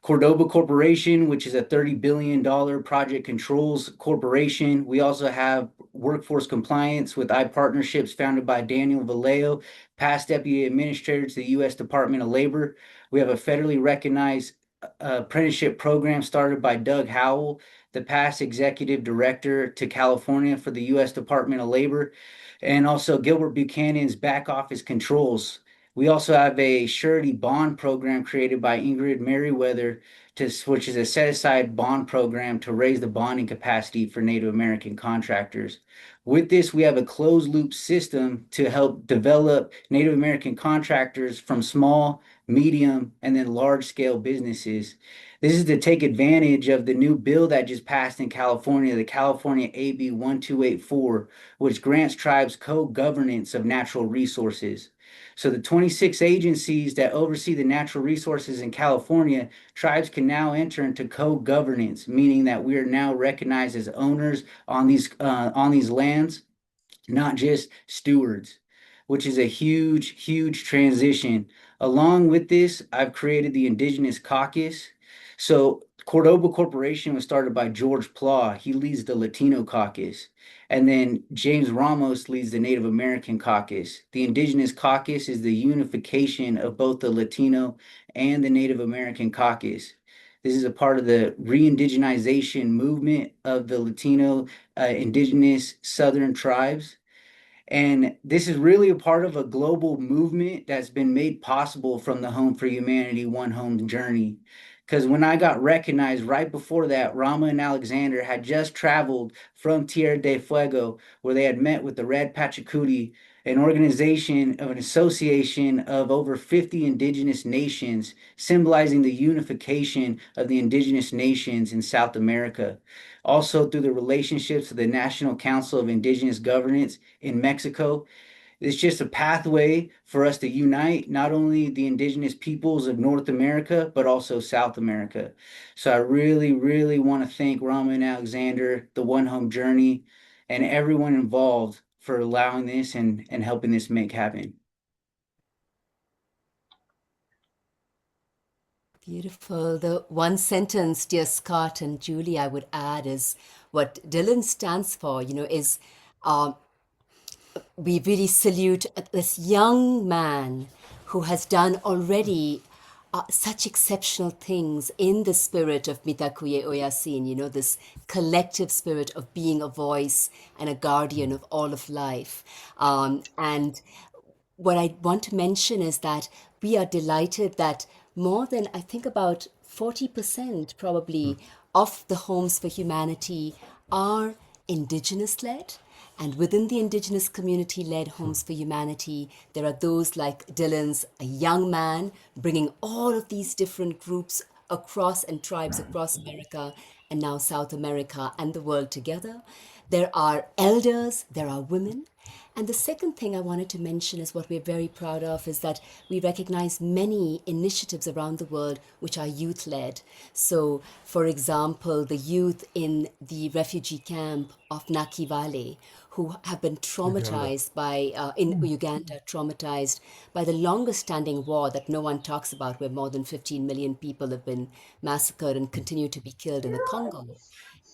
Cordoba Corporation, which is a $30 billion project controls corporation. We also have workforce compliance with iPartnerships founded by Daniel Vallejo, past deputy administrator to the U.S. Department of Labor. We have a federally recognized apprenticeship program started by Doug Howell, the past executive director to California for the U.S. Department of Labor, and also Gilbert Buchanan's back office controls. We also have a surety bond program created by Ingrid Merriweather, which is a set-aside bond program to raise the bonding capacity for Native American contractors. With this, we have a closed-loop system to help develop Native American contractors from small, medium, and then large-scale businesses. This is to take advantage of the new bill that just passed in California, the California AB 1284, which grants tribes co-governance of natural resources. So the 26 agencies that oversee the natural resources in California, tribes can now enter into co-governance, meaning that we are now recognized as owners on these lands, not just stewards, which is a huge, huge transition. Along with this, I've created the Indigenous Caucus. So Cordoba Corporation was started by George Pla. He leads the Latino Caucus. And then James Ramos leads the Native American Caucus. The Indigenous Caucus is the unification of both the Latino and the Native American Caucus. This is a part of the re-indigenization movement of the Latino indigenous Southern tribes. And this is really a part of a global movement that's been made possible from the Home for Humanity One Home journey. Because when I got recognized right before that, Rama and Alexander had just traveled from Tierra del Fuego, where they had met with the Red Pachacuti, an organization of an association of over 50 indigenous nations, symbolizing the unification of the indigenous nations in South America. Also, through the relationships of the National Council of Indigenous Governance in Mexico. It's just a pathway for us to unite not only the indigenous peoples of North America, but also South America. So I really, really want to thank Rama and Alexander, the One Home Journey, and everyone involved for allowing this and helping this make happen. Beautiful. The one sentence, dear Scott and Julie, I would add is what Dylan stands for, is we really salute this young man who has done already such exceptional things in the spirit of Mitakuye Oyasin, this collective spirit of being a voice and a guardian of all of life. And what I want to mention is that we are delighted that more than, I think, about 40% probably of the Homes for Humanity are Indigenous-led. And within the Indigenous community-led Homes for Humanity, there are those like Dylan's, a young man, bringing all of these different groups across and tribes across America and now South America and the world together. There are elders, there are women. And the second thing I wanted to mention is what we're very proud of is that we recognize many initiatives around the world which are youth-led. So, for example, the youth in the refugee camp of Nakivale, who have been traumatized in Uganda, traumatized by the longest standing war that no one talks about, where more than 15 million people have been massacred and continue to be killed in the Congo.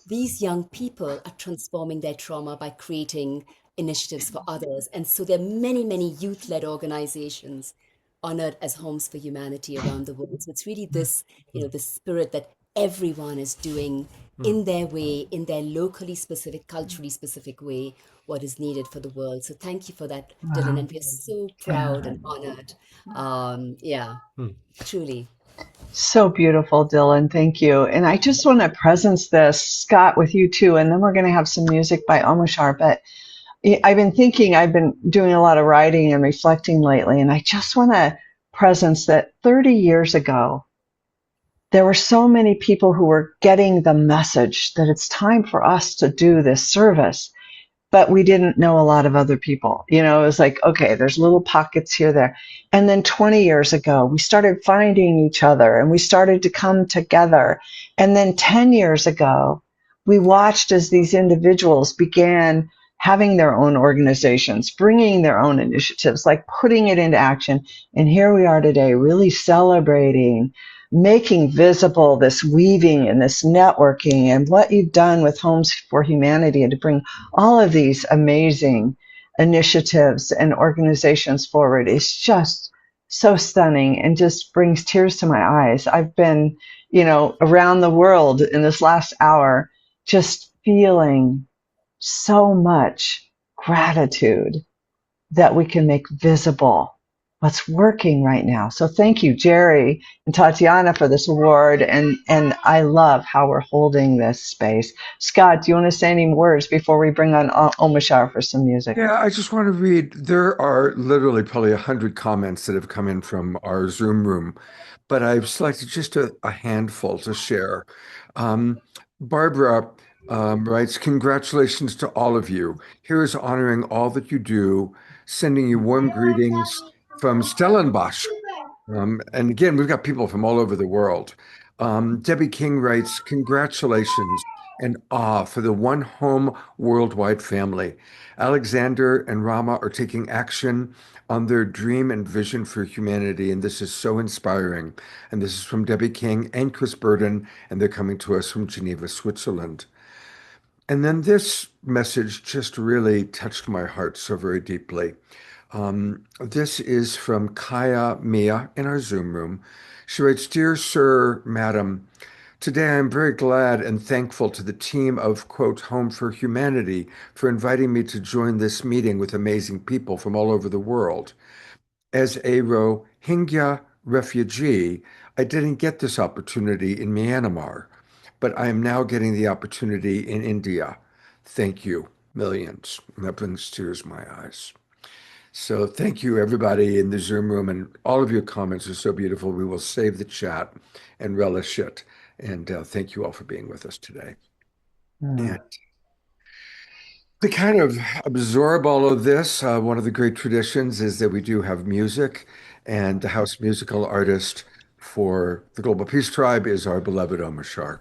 These young people are transforming their trauma by creating initiatives for others. And so there are many, many youth-led organizations honored as Homes for Humanity around the world. So it's really this, the spirit that everyone is doing in their way, in their locally specific, culturally specific way, what is needed for the world. So thank you for that, Dylan. And we're so proud and honored. Truly. So beautiful, Dylan. Thank you. And I just want to presence this, Scott, with you too. And then we're going to have some music by Omashar. But I've been doing a lot of writing and reflecting lately. And I just want to presence that 30 years ago, there were so many people who were getting the message that it's time for us to do this service, but we didn't know a lot of other people. You know, it was like, okay, there's little pockets here, there. And then 20 years ago, we started finding each other and we started to come together. And then 10 years ago, we watched as these individuals began having their own organizations, bringing their own initiatives, like putting it into action. And here we are today, really celebrating, making visible this weaving and this networking and what you've done with Homes for Humanity, and to bring all of these amazing initiatives and organizations forward is just so stunning and just brings tears to my eyes. I've been, around the world in this last hour, just feeling so much gratitude that we can make visible what's working right now. So thank you, Jerry and Tatiana, for this award. And I love how we're holding this space. Scott, do you want to say any words before we bring on Omashar for some music? Yeah, I just want to read. There are literally probably 100 comments that have come in from our Zoom room, but I've selected just a handful to share. Barbara writes, congratulations to all of you. Here is honoring all that you do, sending you warm greetings from Stellenbosch. And again, we've got people from all over the world. Debbie King writes, congratulations and awe for the one home worldwide family. Alexander and Rama are taking action on their dream and vision for humanity, and this is so inspiring. And this is from Debbie King and Chris Burden, and they're coming to us from Geneva, Switzerland. And then this message just really touched my heart so very deeply. This is from Kaya Mia in our Zoom room. She writes, Dear Sir, Madam, today I am very glad and thankful to the team of, quote, Home for Humanity for inviting me to join this meeting with amazing people from all over the world. As a Rohingya refugee, I didn't get this opportunity in Myanmar, but I am now getting the opportunity in India. Thank you, millions. And that brings tears to my eyes. So thank you, everybody in the Zoom room, and all of your comments are so beautiful. We will save the chat and relish it. And thank you all for being with us today. And to kind of absorb all of this, one of the great traditions is that we do have music, and the house musical artist for the Global Peace Tribe is our beloved Omashar.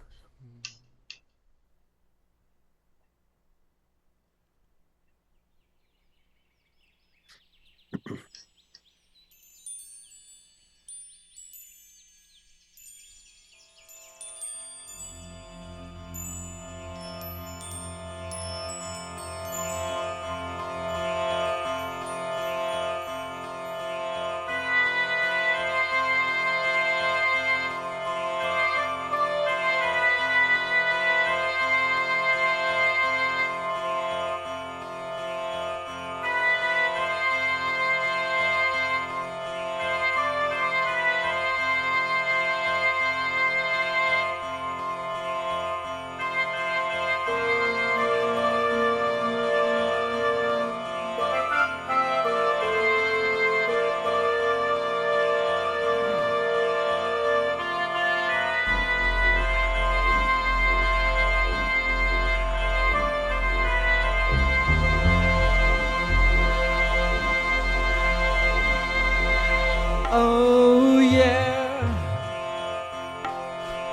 Oh yeah,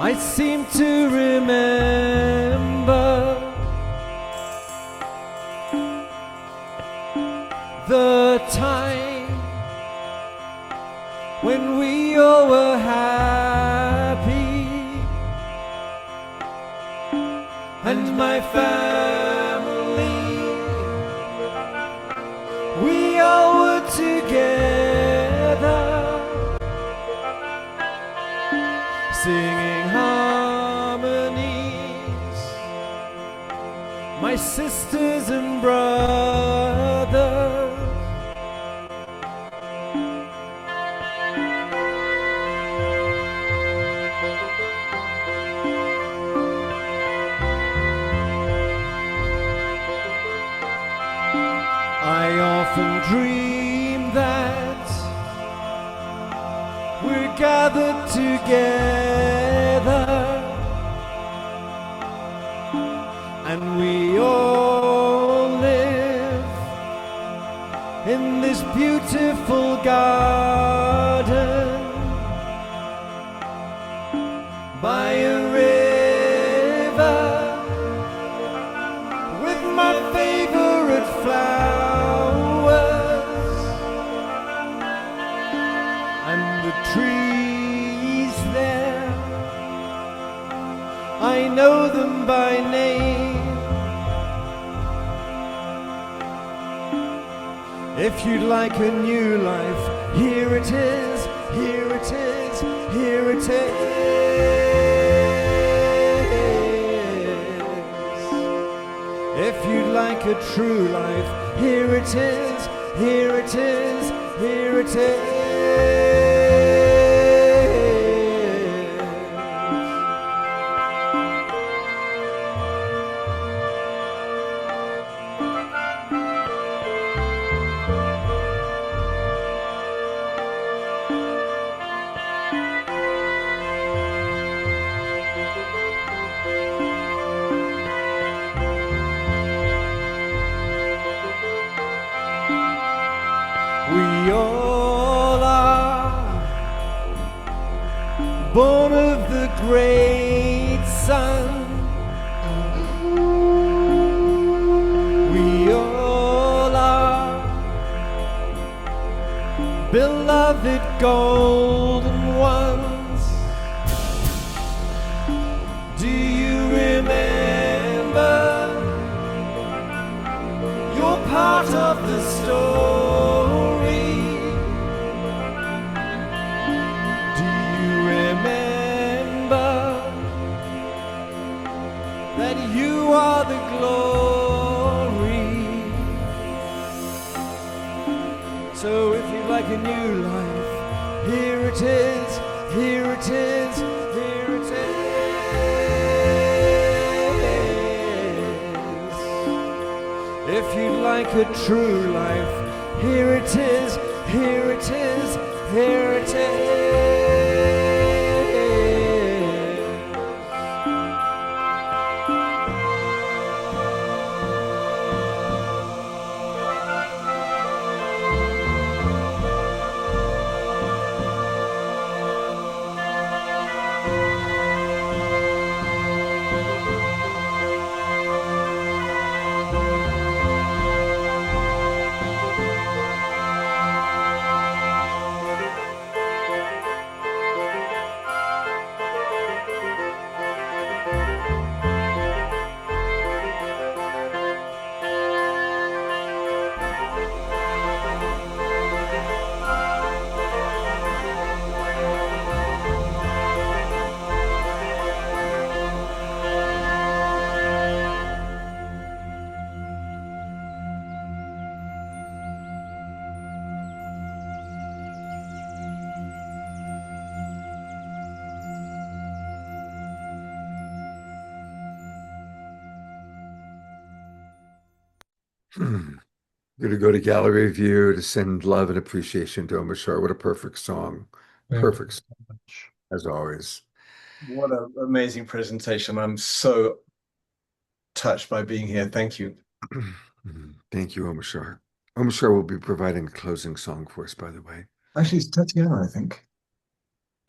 I seem to remember the time when we all were happy and my family, we all were together, singing harmonies, my sisters and brothers. we're gathered together, and we all live in this beautiful garden by a river with my favorite flowers and the trees there. I know them by name. If you'd like a new life, here it is, here it is, here it is. If you'd like a true life, here it is, here it is, here it is. We all are born of the great sun. We all are beloved golden ones. Do you remember? You're part of the story. You are the glory. So if you'd like a new life, here it is, here it is, here it is. If you'd like a true life, here it is, here it is, here it is. Going to go to gallery view to send love and appreciation to Omashar. What a perfect song. Perfect song, as always. What an amazing presentation. I'm so touched by being here. Thank you. Thank you, Omashar. Omashar will be providing a closing song for us, by the way. Actually, it's Tatiana, I think.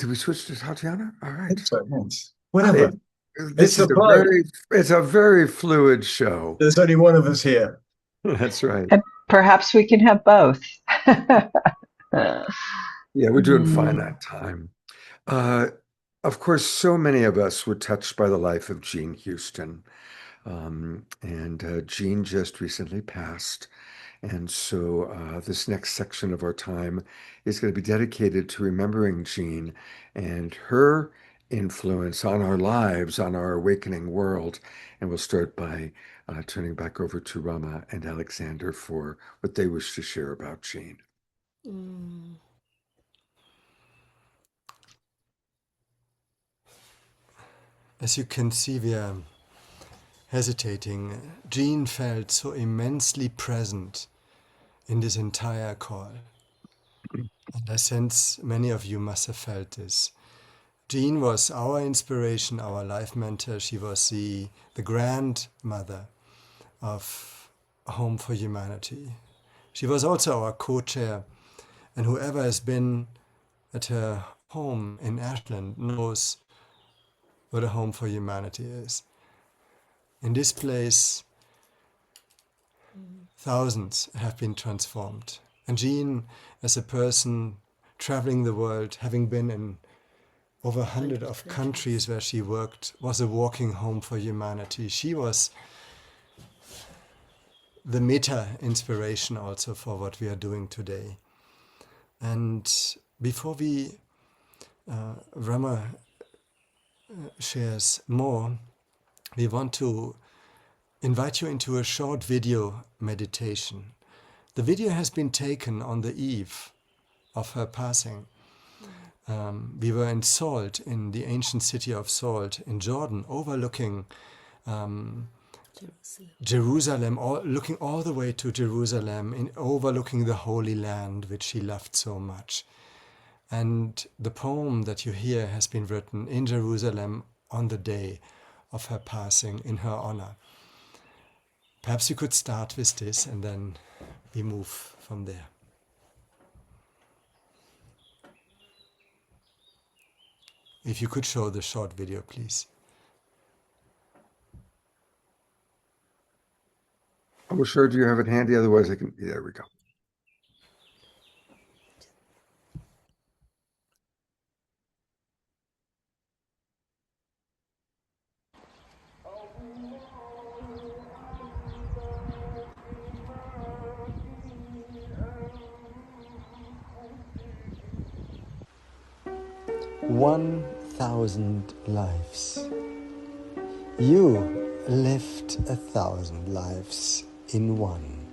Did we switch to Tatiana? All right. So, yes. Whatever. It's a very fluid show. There's only one of us here. That's right. And perhaps we can have both. Yeah, we're doing finite time. Of course, so many of us were touched by the life of Jean Houston. And Jean just recently passed. And so this next section of our time is going to be dedicated to remembering Jean and her influence on our lives, on our awakening world. And we'll start by turning back over to Rama and Alexander for what they wish to share about Jean. As you can see, we are hesitating. Jean felt so immensely present in this entire call. And I sense many of you must have felt this. Jean was our inspiration, our life mentor. She was the grandmother of Home for Humanity. She was also our co-chair, and whoever has been at her home in Ashland knows what a Home for Humanity is. In this place, thousands have been transformed. And Jean, as a person traveling the world, having been in over 100 of countries where she worked, was a walking Home for Humanity. She was the meta inspiration also for what we are doing today. And before Rama shares more, we want to invite you into a short video meditation. The video has been taken on the eve of her passing. We were in Salt, in the ancient city of Salt in Jordan, overlooking Jerusalem, looking all the way to Jerusalem, overlooking the Holy Land, which she loved so much. And the poem that you hear has been written in Jerusalem on the day of her passing in her honor. Perhaps you could start with this and then we move from there. If you could show the short video, please. Omashar, do you have it handy? Otherwise I can, there we go. One 1,000 lives. You lived 1,000 lives in one.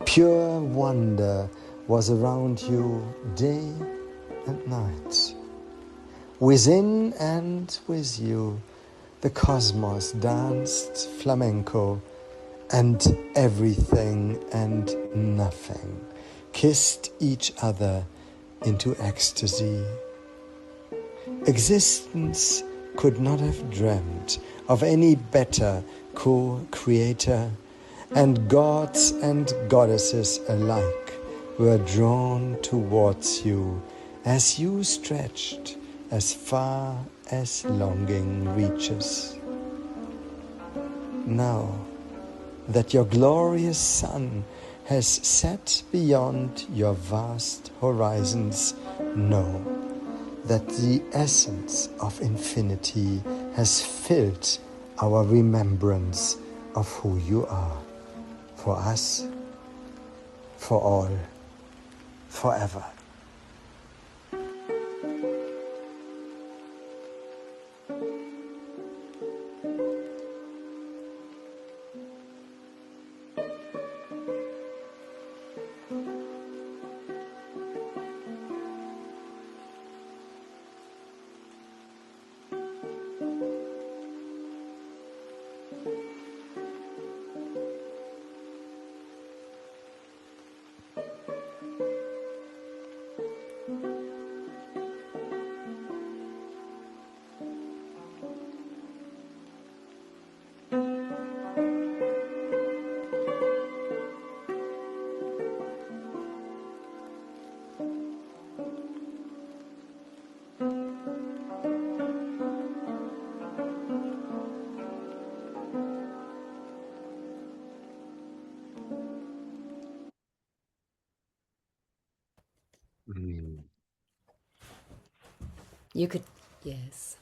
Pure wonder was around you day and night. Within and with you, the cosmos danced flamenco, and everything and nothing kissed each other into ecstasy. Existence could not have dreamt of any better co-creator, and gods and goddesses alike were drawn towards you as you stretched as far as longing reaches. Now that your glorious sun has set beyond your vast horizons, know that the essence of infinity has filled our remembrance of who you are, for us, for all, forever. You could, yes.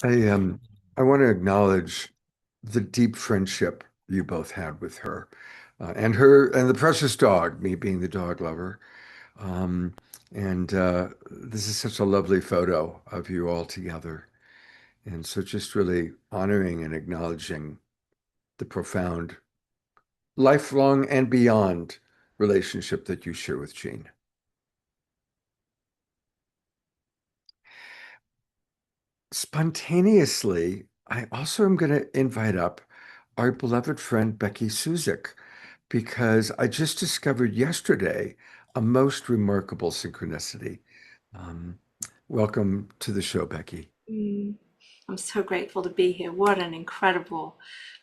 I want to acknowledge the deep friendship you both had with her, and the precious dog, me being the dog lover. This is such a lovely photo of you all together. And so just really honoring and acknowledging the profound, lifelong and beyond relationship that you share with Jean. Spontaneously, I also am going to invite up our beloved friend Becky Suzik, because I just discovered yesterday a most remarkable synchronicity. Welcome to the show, Becky. I'm so grateful to be here. What an incredible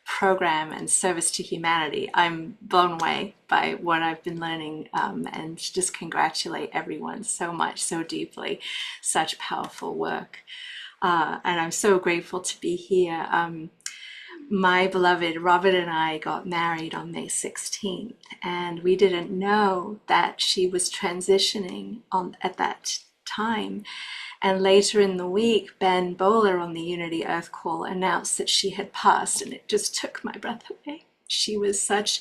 program and service to humanity. I'm blown away by what I've been learning, and just congratulate everyone so much, so deeply. Such powerful work. And I'm so grateful to be here. My beloved Robert and I got married on May 16th, and we didn't know that she was transitioning at that time. And later in the week, Ben Bowler on the Unity Earth Call announced that she had passed, and it just took my breath away. She was such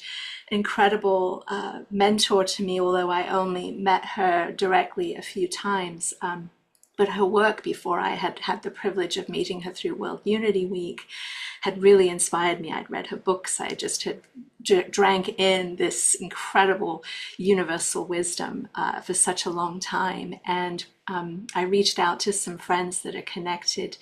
an incredible mentor to me, although I only met her directly a few times. But her work before I had had the privilege of meeting her through World Unity Week had really inspired me. I'd read her books. I just had drank in this incredible universal wisdom for such a long time. And I reached out to some friends that are connected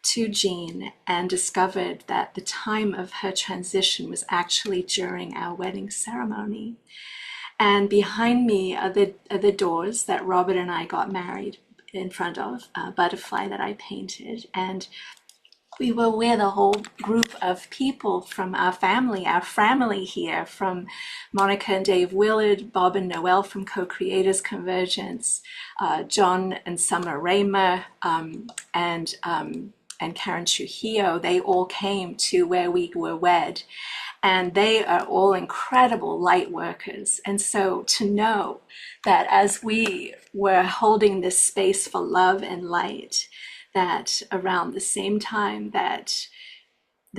to Jean and discovered that the time of her transition was actually during our wedding ceremony. And behind me are the doors that Robert and I got married in front of, a butterfly that I painted. And we were with a whole group of people from our family here, from Monica and Dave Willard, Bob and Noel from Co-Creators Convergence, John and Summer Raymer, and Karen Trujillo. They all came to where we were wed. And they are all incredible light workers. And so to know that as we were holding this space for love and light, that around the same time that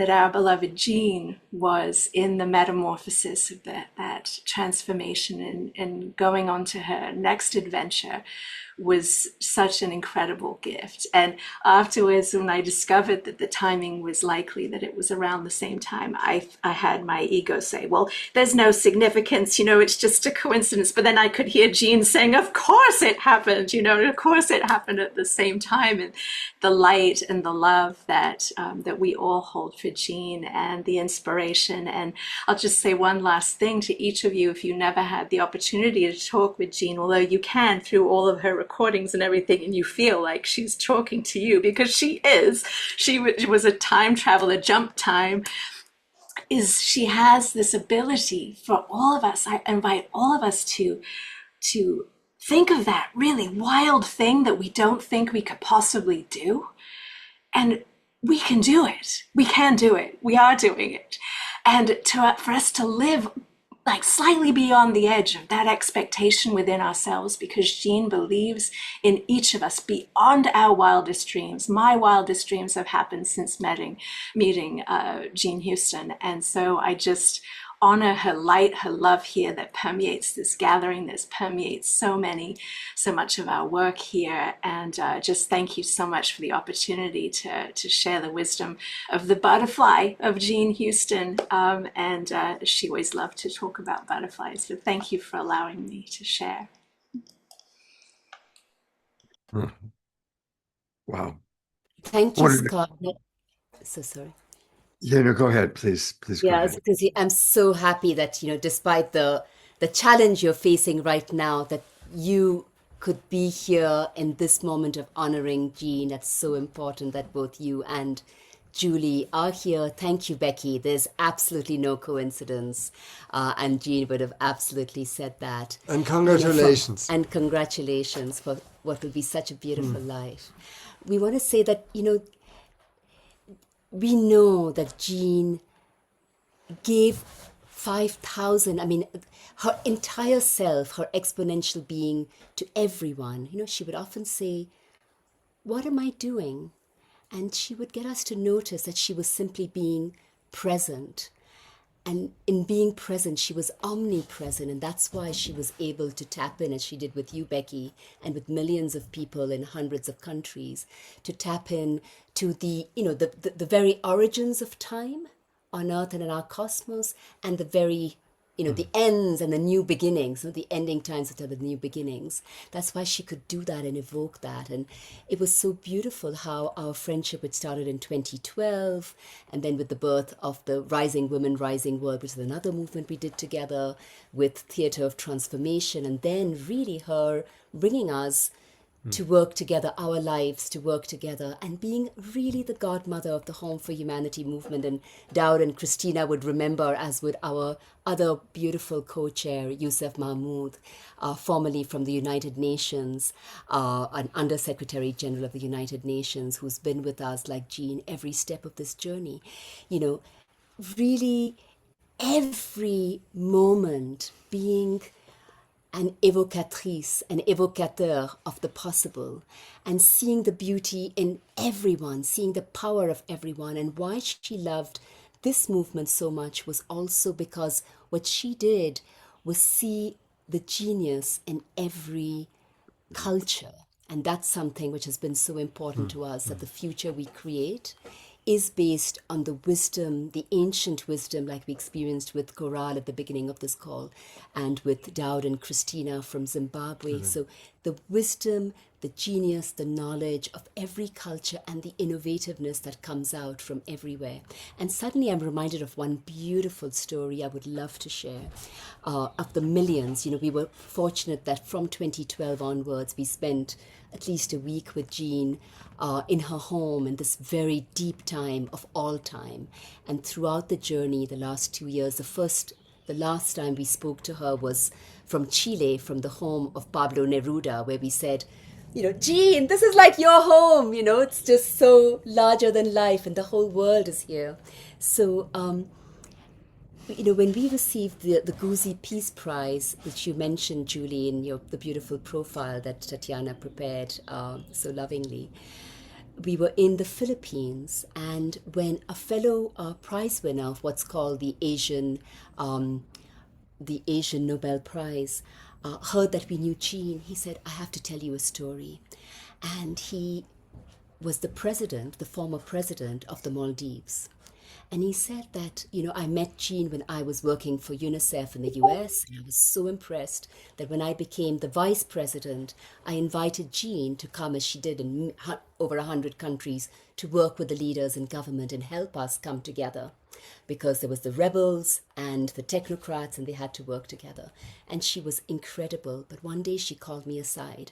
our beloved Jean was in the metamorphosis of that transformation and going on to her next adventure, was such an incredible gift. And afterwards, when I discovered that the timing was likely that it was around the same time, I had my ego say, well, there's no significance, it's just a coincidence. But then I could hear Jean saying, of course it happened, of course it happened at the same time. And the light and the love that we all hold for Jean, and the inspiration. And I'll just say one last thing to each of you. If you never had the opportunity to talk with Jean, although you can through all of her recordings and everything, and you feel like she's talking to you, because she was a time traveler, jump time, she has this ability for all of us. I invite all of us to think of that really wild thing that we don't think we could possibly do, and we can do it. We can do it. We are doing it. And for us to live like slightly beyond the edge of that expectation within ourselves, because Jean believes in each of us beyond our wildest dreams. My wildest dreams have happened since meeting Jean Houston. And so I just honor her light, her love here that permeates this gathering, that permeates so much of our work here. And just thank you so much for the opportunity to share the wisdom of the butterfly of Jean Houston. And she always loved to talk about butterflies. So thank you for allowing me to share. Wow. Thank you, Scott. So sorry. Yeah, no, go ahead, please. Go ahead. Because I'm so happy that, despite the challenge you're facing right now, that you could be here in this moment of honoring Jean. That's so important that both you and Julie are here. Thank you, Becky. There's absolutely no coincidence. And Jean would have absolutely said that. And congratulations. And congratulations for what will be such a beautiful life. We want to say that, we know that Jean gave 5,000, her entire self, her exponential being to everyone. She would often say, what am I doing? And she would get us to notice that she was simply being present. And in being present, she was omnipresent. And that's why she was able to tap in, as she did with you, Becky, and with millions of people in hundreds of countries, to tap in to the very origins of time on Earth and in our cosmos, and the very the ends and the new beginnings, the ending times that are the new beginnings. That's why she could do that and evoke that. And it was so beautiful how our friendship, which started in 2012, and then with the birth of the Rising Women, Rising World, which is another movement we did together with Theatre of Transformation, and then really her bringing us to work together, our lives to work together, and being really the godmother of the Home for Humanity movement. And Dowd and Christina would remember, as would our other beautiful co-chair, Youssef Mahmoud, formerly from the United Nations, an Undersecretary General of the United Nations, who's been with us like Jean every step of this journey. Really every moment being an evocatrice, an evocateur of the possible, and seeing the beauty in everyone, seeing the power of everyone. And why she loved this movement so much was also because what she did was see the genius in every culture. And that's something which has been so important to us, that the future we create is based on the wisdom, the ancient wisdom, like we experienced with Krull at the beginning of this call, and with Dowd and Christina from Zimbabwe. So the wisdom, the genius, the knowledge of every culture, and the innovativeness that comes out from everywhere. And suddenly I'm reminded of one beautiful story I would love to share, of the millions. We were fortunate that from 2012 onwards, we spent at least a week with Jean in her home in this very deep time of all time. And throughout the journey, the last 2 years, the last time we spoke to her was from Chile, from the home of Pablo Neruda, where we said, Jean, this is like your home, it's just so larger than life and the whole world is here. So, when we received the Guzi Peace Prize, which you mentioned, Julie, in the beautiful profile that Tatiana prepared so lovingly, we were in the Philippines, and when a fellow prize winner of what's called the Asian Nobel Prize heard that we knew Jean, he said, I have to tell you a story. And he was the former president of the Maldives. And he said that, I met Jean when I was working for UNICEF in the US, and I was so impressed that when I became the vice president, I invited Jean to come, as she did in over 100 countries, to work with the leaders in government and help us come together. Because there was the rebels and the technocrats, and they had to work together. And she was incredible. But one day she called me aside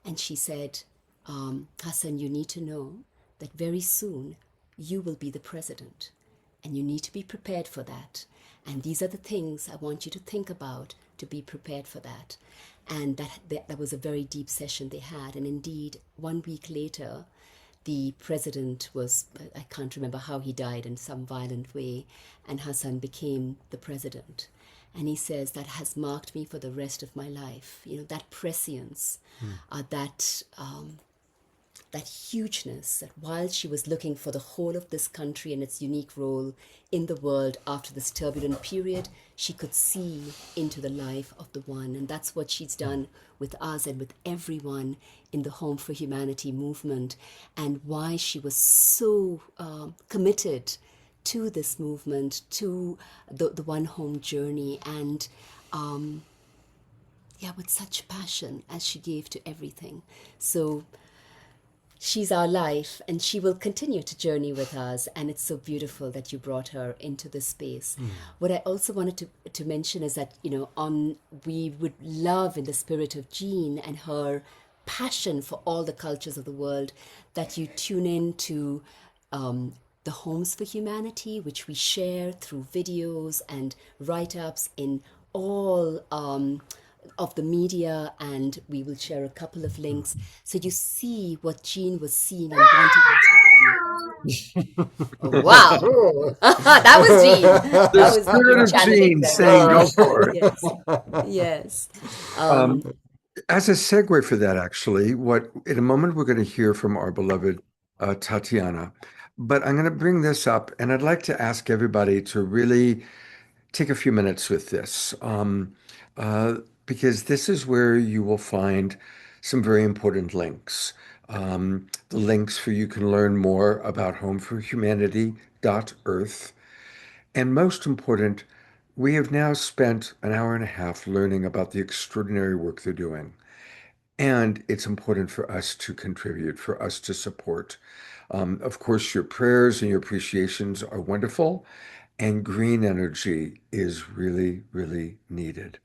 and she said, Hassan, you need to know that very soon you will be the president. And you need to be prepared for that. And these are the things I want you to think about to be prepared for that. And that was a very deep session they had. And indeed, 1 week later, the president I can't remember how he died, in some violent way, and Hassan became the president. And he says, that has marked me for the rest of my life. That prescience, that hugeness, that while she was looking for the whole of this country and its unique role in the world after this turbulent period, she could see into the life of the one. And that's what she's done with us and with everyone in the Home for Humanity movement, and why she was so committed to this movement, to the One Home journey, and with such passion as she gave to everything. So she's our life, and she will continue to journey with us, and it's so beautiful that you brought her into this space. What I also wanted to mention is that, we would love, in the spirit of Jean and her passion for all the cultures of the world, that you tune in to the Homes for Humanity, which we share through videos and write-ups in all of the media, and we will share a couple of links so you see what Jean was seeing and wanted us to see. Oh, wow. That was Jean. That The was spirit of channeling Jean them. saying, go for it. Yes. As a segue for that, actually, in a moment we're going to hear from our beloved Tatiana, but I'm going to bring this up, and I'd like to ask everybody to really take a few minutes with this, because this is where you will find some very important links. The links for you can learn more about homeforhumanity.earth, and most important, We have now spent an hour and a half learning about the extraordinary work they're doing. And it's important for us to contribute, for us to support. Of course, your prayers and your appreciations are wonderful, and green energy is really, really needed.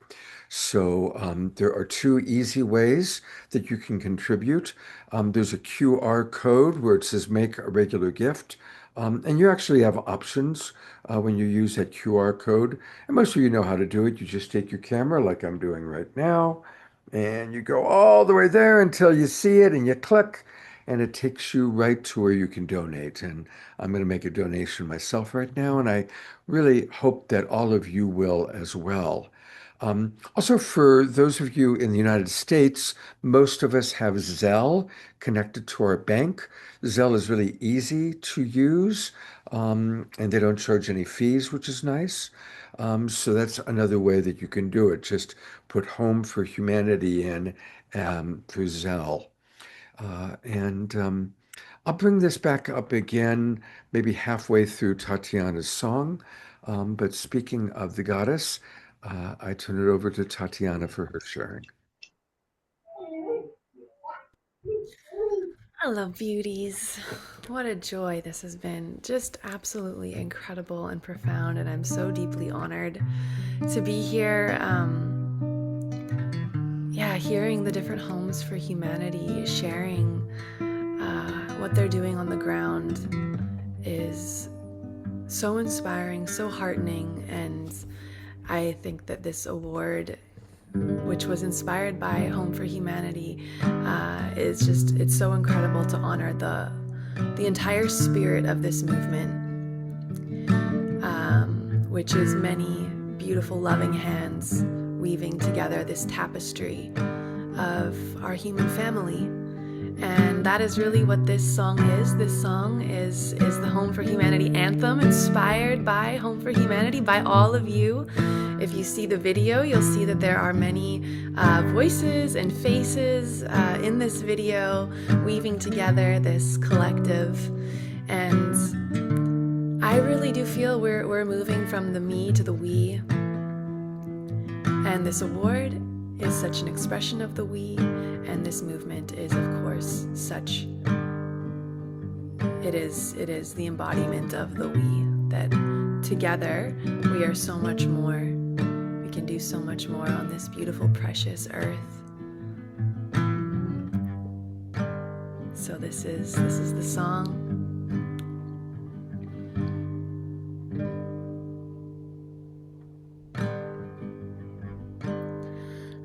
So there are two easy ways that you can contribute. There's a QR code where it says make a regular gift. And you actually have options when you use that QR code. And most of you know how to do it. You just take your camera like I'm doing right now, and you go all the way there until you see it and you click, and it takes you right to where you can donate. And I'm going to make a donation myself right now, and I really hope that all of you will as well. Also, for those of you in the United States, most of us have Zelle connected to our bank. Zelle is really easy to use, and they don't charge any fees, which is nice. So that's another way that you can do it. Just put Home for Humanity in through Zelle. And I'll bring this back up again, maybe halfway through Tatiana's song. But speaking of the goddess, I turn it over to Tatiana for her sharing. Hello, beauties. What a joy this has been. Just absolutely incredible and profound, and I'm so deeply honored to be here. Hearing the different Homes for Humanity sharing what they're doing on the ground is so inspiring, so heartening, and I think that this award, which was inspired by Home for Humanity, it's so incredible to honor the entire spirit of this movement, which is many beautiful, loving hands weaving together this tapestry of our human family. And that is really what this song is. This song is the Home for Humanity anthem, inspired by Home for Humanity, by all of you. If you see the video, you'll see that there are many voices and faces in this video weaving together this collective. And I really do feel we're moving from the me to the we. And this award is such an expression of the we, and this movement is, of course, it is the embodiment of the we, that together we are so much more. We can do so much more on this beautiful, precious earth. So this is the song.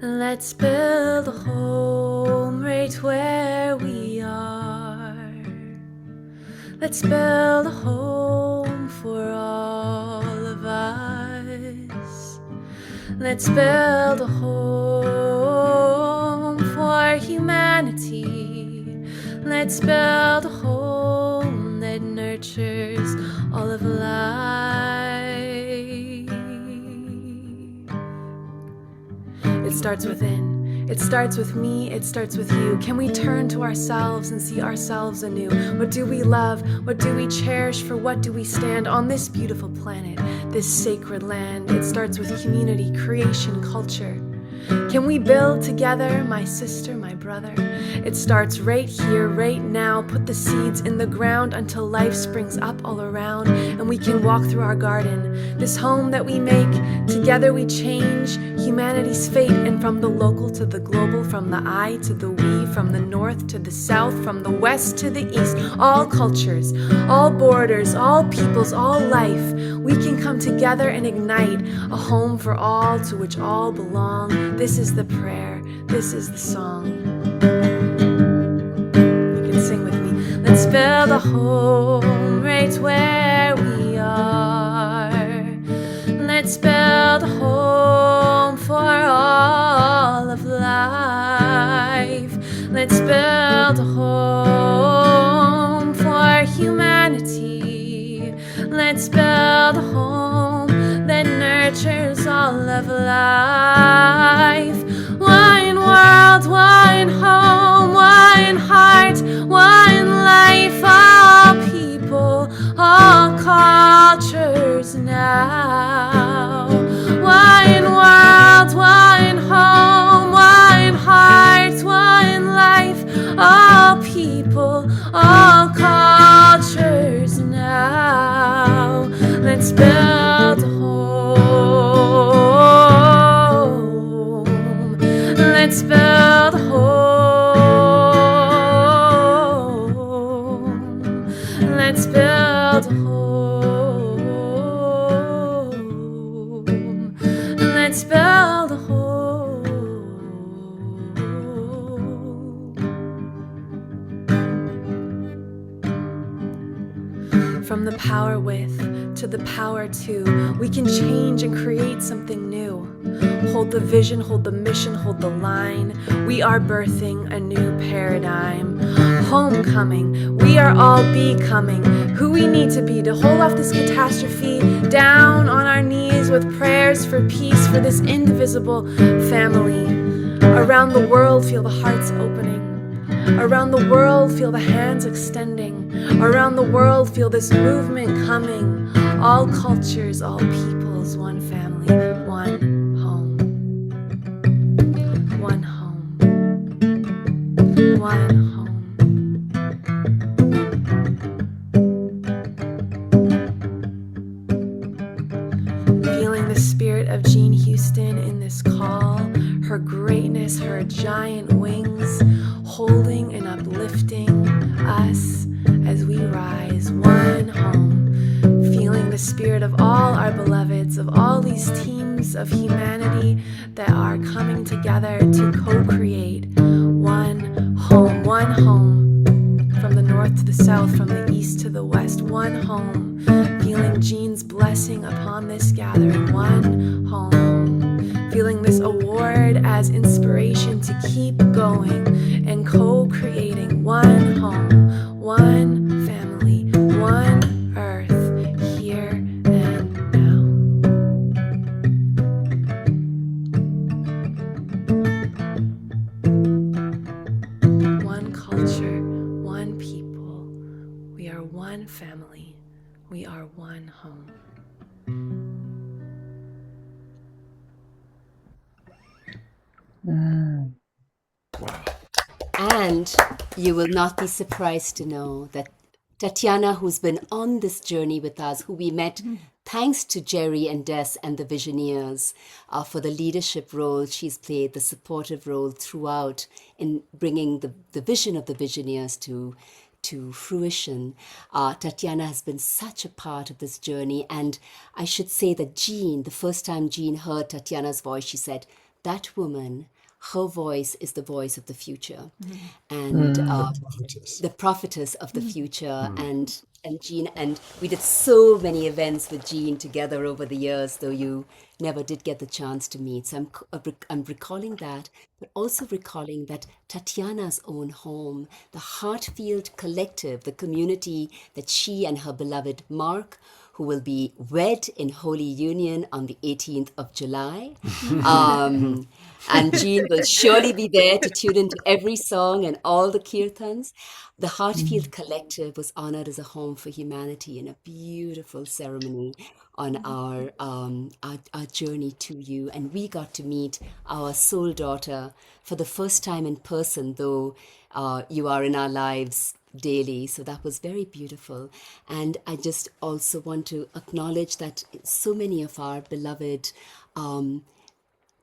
Let's build a home right where we are. Let's build a home for all of us. Let's build a home for humanity. Let's build a home that nurtures all of life. It starts within. It starts with me. It starts with you. Can we turn to ourselves and see ourselves anew? What do we love? What do we cherish? For what do we stand on this beautiful planet, this sacred land? It starts with community, creation, culture. Can we build together, my sister, my brother? It starts right here, right now. Put the seeds in the ground until life springs up all around, and we can walk through our garden. This home that we make, together we change humanity's fate. And from the local to the global, from the I to the we, from the north to the south, from the west to the east, all cultures, all borders, all peoples, all life, we can come together and ignite a home for all, to which all belong. This is the prayer. This is the song. You can sing with me. Let's build a home right where we are. Let's build a home for all of life. Let's build a home for humanity. Let's build a home that nurtures all of life. One world, one home, one heart, one life. All people, all cultures now. beautiful. All cultures now. Let's build a home. Let's build a home. Let's build a home. Let's build a home. From the power with to the power to, we can change and create something new. Hold the vision, hold the mission, hold the line. We are birthing a new paradigm. Homecoming, we are all becoming who we need to be to hold off this catastrophe. Down on our knees with prayers for peace for this indivisible family. Around the world, feel the hearts opening. Around the world, feel the hands extending. Around the world, feel this movement coming. All cultures, all peoples, one family, one home. One home. One home. Feeling the spirit of Jean Houston in this call. Her greatness, her giant wings, holding and uplifting us as we rise, one home, feeling the spirit of all our beloveds, of all these teams of humanity that are coming together to co-create one home, from the north to the south, from the east to the west, one home, feeling Jean's blessing upon this gathering, one home, feeling this award as inspiration to keep going and co-creating one home, one family, one earth, here and now. One culture, one people. We are one family. We are one home. And you will not be surprised to know that Tatiana, who's been on this journey with us, who we met thanks to Jerry and Des and the Visioneers for the leadership role she's played, the supportive role throughout in bringing the vision of the Visioneers to fruition. Tatiana has been such a part of this journey. And I should say that Jean, the first time Jean heard Tatiana's voice, she said, that woman, her voice is the voice of the future, and the prophetess of the future. And Jean, and we did so many events with Jean together over the years, though you never did get the chance to meet. So I'm recalling that, but also recalling that Tatiana's own home, the Heartfield Collective, the community that she and her beloved Mark, who will be wed in Holy Union on the 18th of July. And Jean will surely be there to tune into every song and all the kirtans. The Heartfield Collective was honored as a home for humanity in a beautiful ceremony on our journey to you. And we got to meet our soul daughter for the first time in person, though you are in our lives daily. So that was very beautiful. And I just also want to acknowledge that so many of our beloved,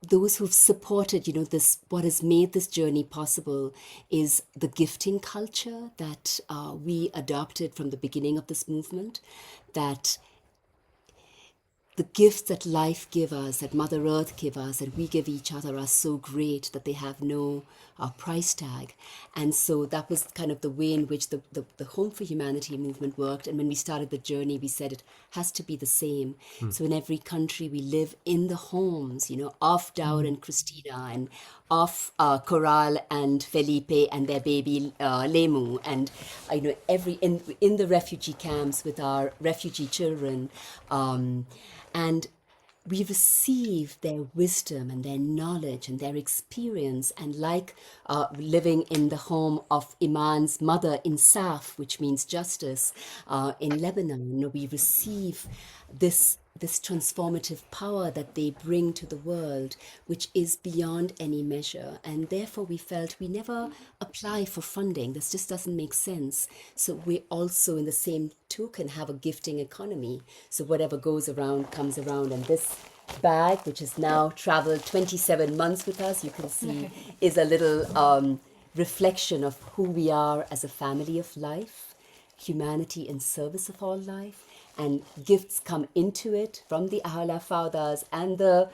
those who've supported, this, what has made this journey possible is the gifting culture that we adopted from the beginning of this movement, that the gifts that life gives us, that Mother Earth gives us, that we give each other are so great that they have no price tag. And so that was kind of the way in which the Home for Humanity movement worked. And when we started the journey, we said it has to be the same. So in every country, we live in the homes, of Daud and Christina, and of Coral and Felipe and their baby Lemu, and in the refugee camps with our refugee children. And we receive their wisdom and their knowledge and their experience. And like living in the home of Iman's mother in Saf, which means justice, in Lebanon, we receive this this transformative power that they bring to the world, which is beyond any measure. And therefore, we felt we never apply for funding. This just doesn't make sense. So we also, in the same token, have a gifting economy. So whatever goes around comes around. And this bag, which has now traveled 27 months with us, you can see, is a little reflection of who we are as a family of life, humanity in service of all life. And gifts come into it from the Ahala Fathers and the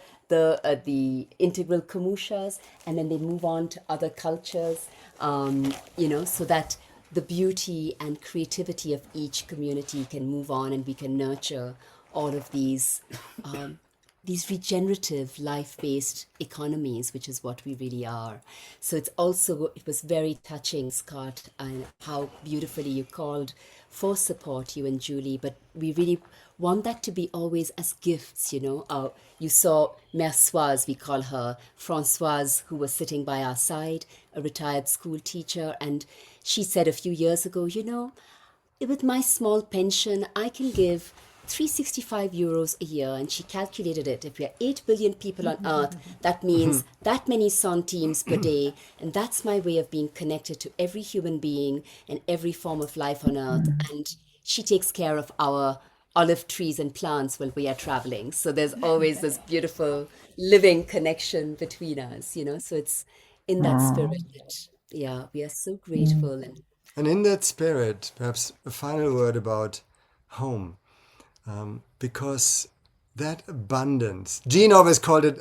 integral Kamushas, and then they move on to other cultures, so that the beauty and creativity of each community can move on, and we can nurture all of these regenerative life-based economies, which is what we really are. So it was very touching, Scott, and how beautifully you called for support, you and Julie, but we really want that to be always as gifts, You saw Mersoise, we call her, Françoise, who was sitting by our side, a retired school teacher, and she said a few years ago, with my small pension, I can give 365 euros a year, and she calculated it. If we are 8 billion people on Earth, that means that many centimes per day, and that's my way of being connected to every human being and every form of life on Earth. And she takes care of our olive trees and plants while we are traveling. So there's always this beautiful living connection between us, So it's in that spirit that, we are so grateful. And in that spirit, perhaps a final word about home. Because that abundance, Jean always called it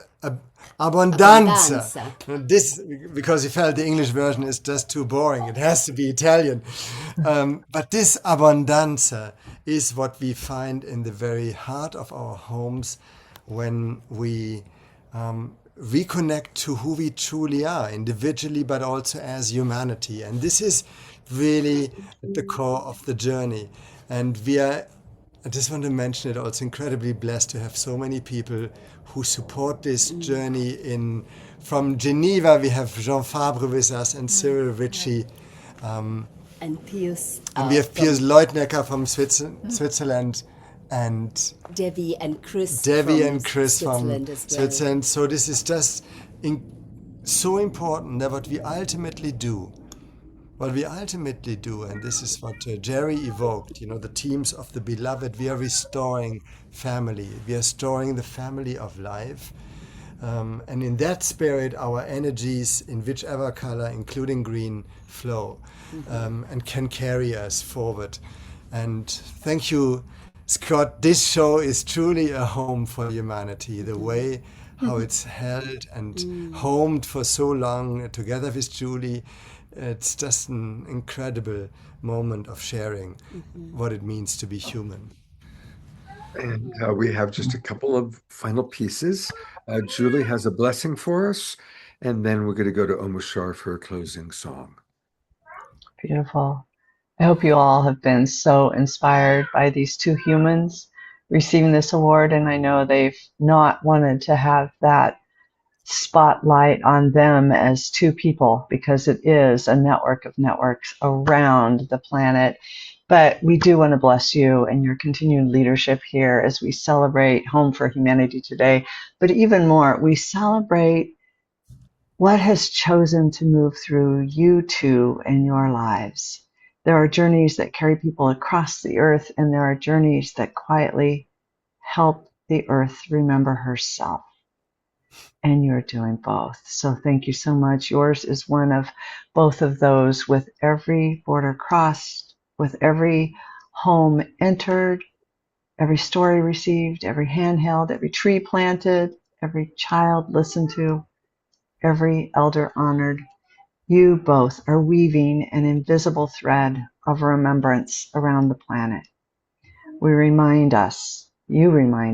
abundanza. This, because he felt the English version is just too boring. It has to be Italian. But this abundanza is what we find in the very heart of our homes when we reconnect to who we truly are, individually, but also as humanity. And this is really at the core of the journey. And I just want to mention it, also incredibly blessed to have so many people who support this journey. From Geneva, we have Jean Fabre with us and Cyril Ritchie. And Piers. And we have Piers Leutnecker from Switzerland. And Debbie and Chris from as well. Switzerland. So this is just so important that what we ultimately do, and this is what Jerry evoked, the teams of the beloved, we are restoring family. We are restoring the family of life. And in that spirit, our energies in whichever color, including green, flow and can carry us forward. And thank you, Scott. This show is truly a home for humanity. The way how it's held and homed for so long together with Julie, it's just an incredible moment of sharing what it means to be human. And we have just a couple of final pieces. Julie has a blessing for us, and then we're going to go to Omashar for a closing song. Beautiful. I hope you all have been so inspired by these two humans receiving this award, and I know they've not wanted to have that spotlight on them as two people, because it is a network of networks around the planet. But we do want to bless you and your continued leadership here as we celebrate Home for Humanity today. But even more, we celebrate what has chosen to move through you two in your lives. There are journeys that carry people across the earth, and there are journeys that quietly help the earth remember herself. And you're doing both. So thank you so much. Yours is one of both of those, with every border crossed, with every home entered, every story received, every hand held, every tree planted, every child listened to, every elder honored. You both are weaving an invisible thread of remembrance around the planet. You remind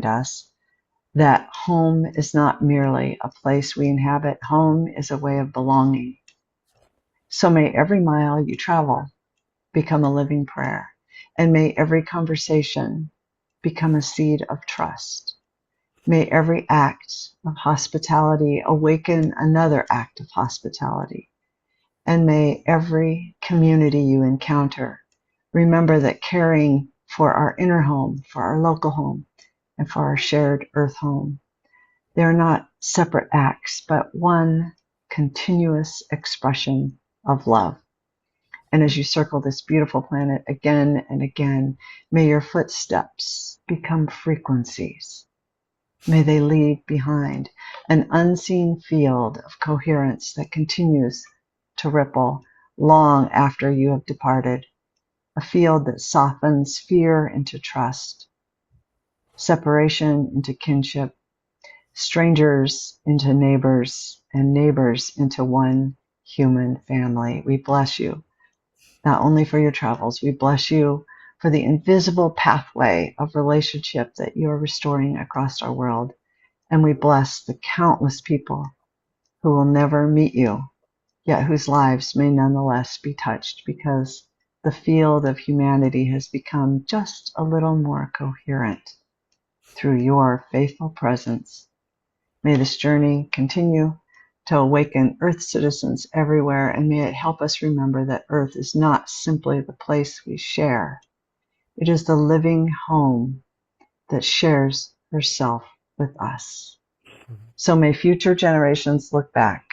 us, that home is not merely a place we inhabit. Home is a way of belonging. So may every mile you travel become a living prayer, and may every conversation become a seed of trust. May every act of hospitality awaken another act of hospitality, and may every community you encounter remember that caring for our inner home, for our local home, and for our shared earth home. They are not separate acts, but one continuous expression of love. And as you circle this beautiful planet again and again, may your footsteps become frequencies. May they leave behind an unseen field of coherence that continues to ripple long after you have departed, a field that softens fear into trust, separation into kinship, strangers into neighbors, and neighbors into one human family. We bless you, not only for your travels, we bless you for the invisible pathway of relationship that you are restoring across our world. And we bless the countless people who will never meet you, yet whose lives may nonetheless be touched because the field of humanity has become just a little more coherent through your faithful presence. May this journey continue to awaken Earth citizens everywhere, and may it help us remember that Earth is not simply the place we share. It is the living home that shares herself with us. So may future generations look back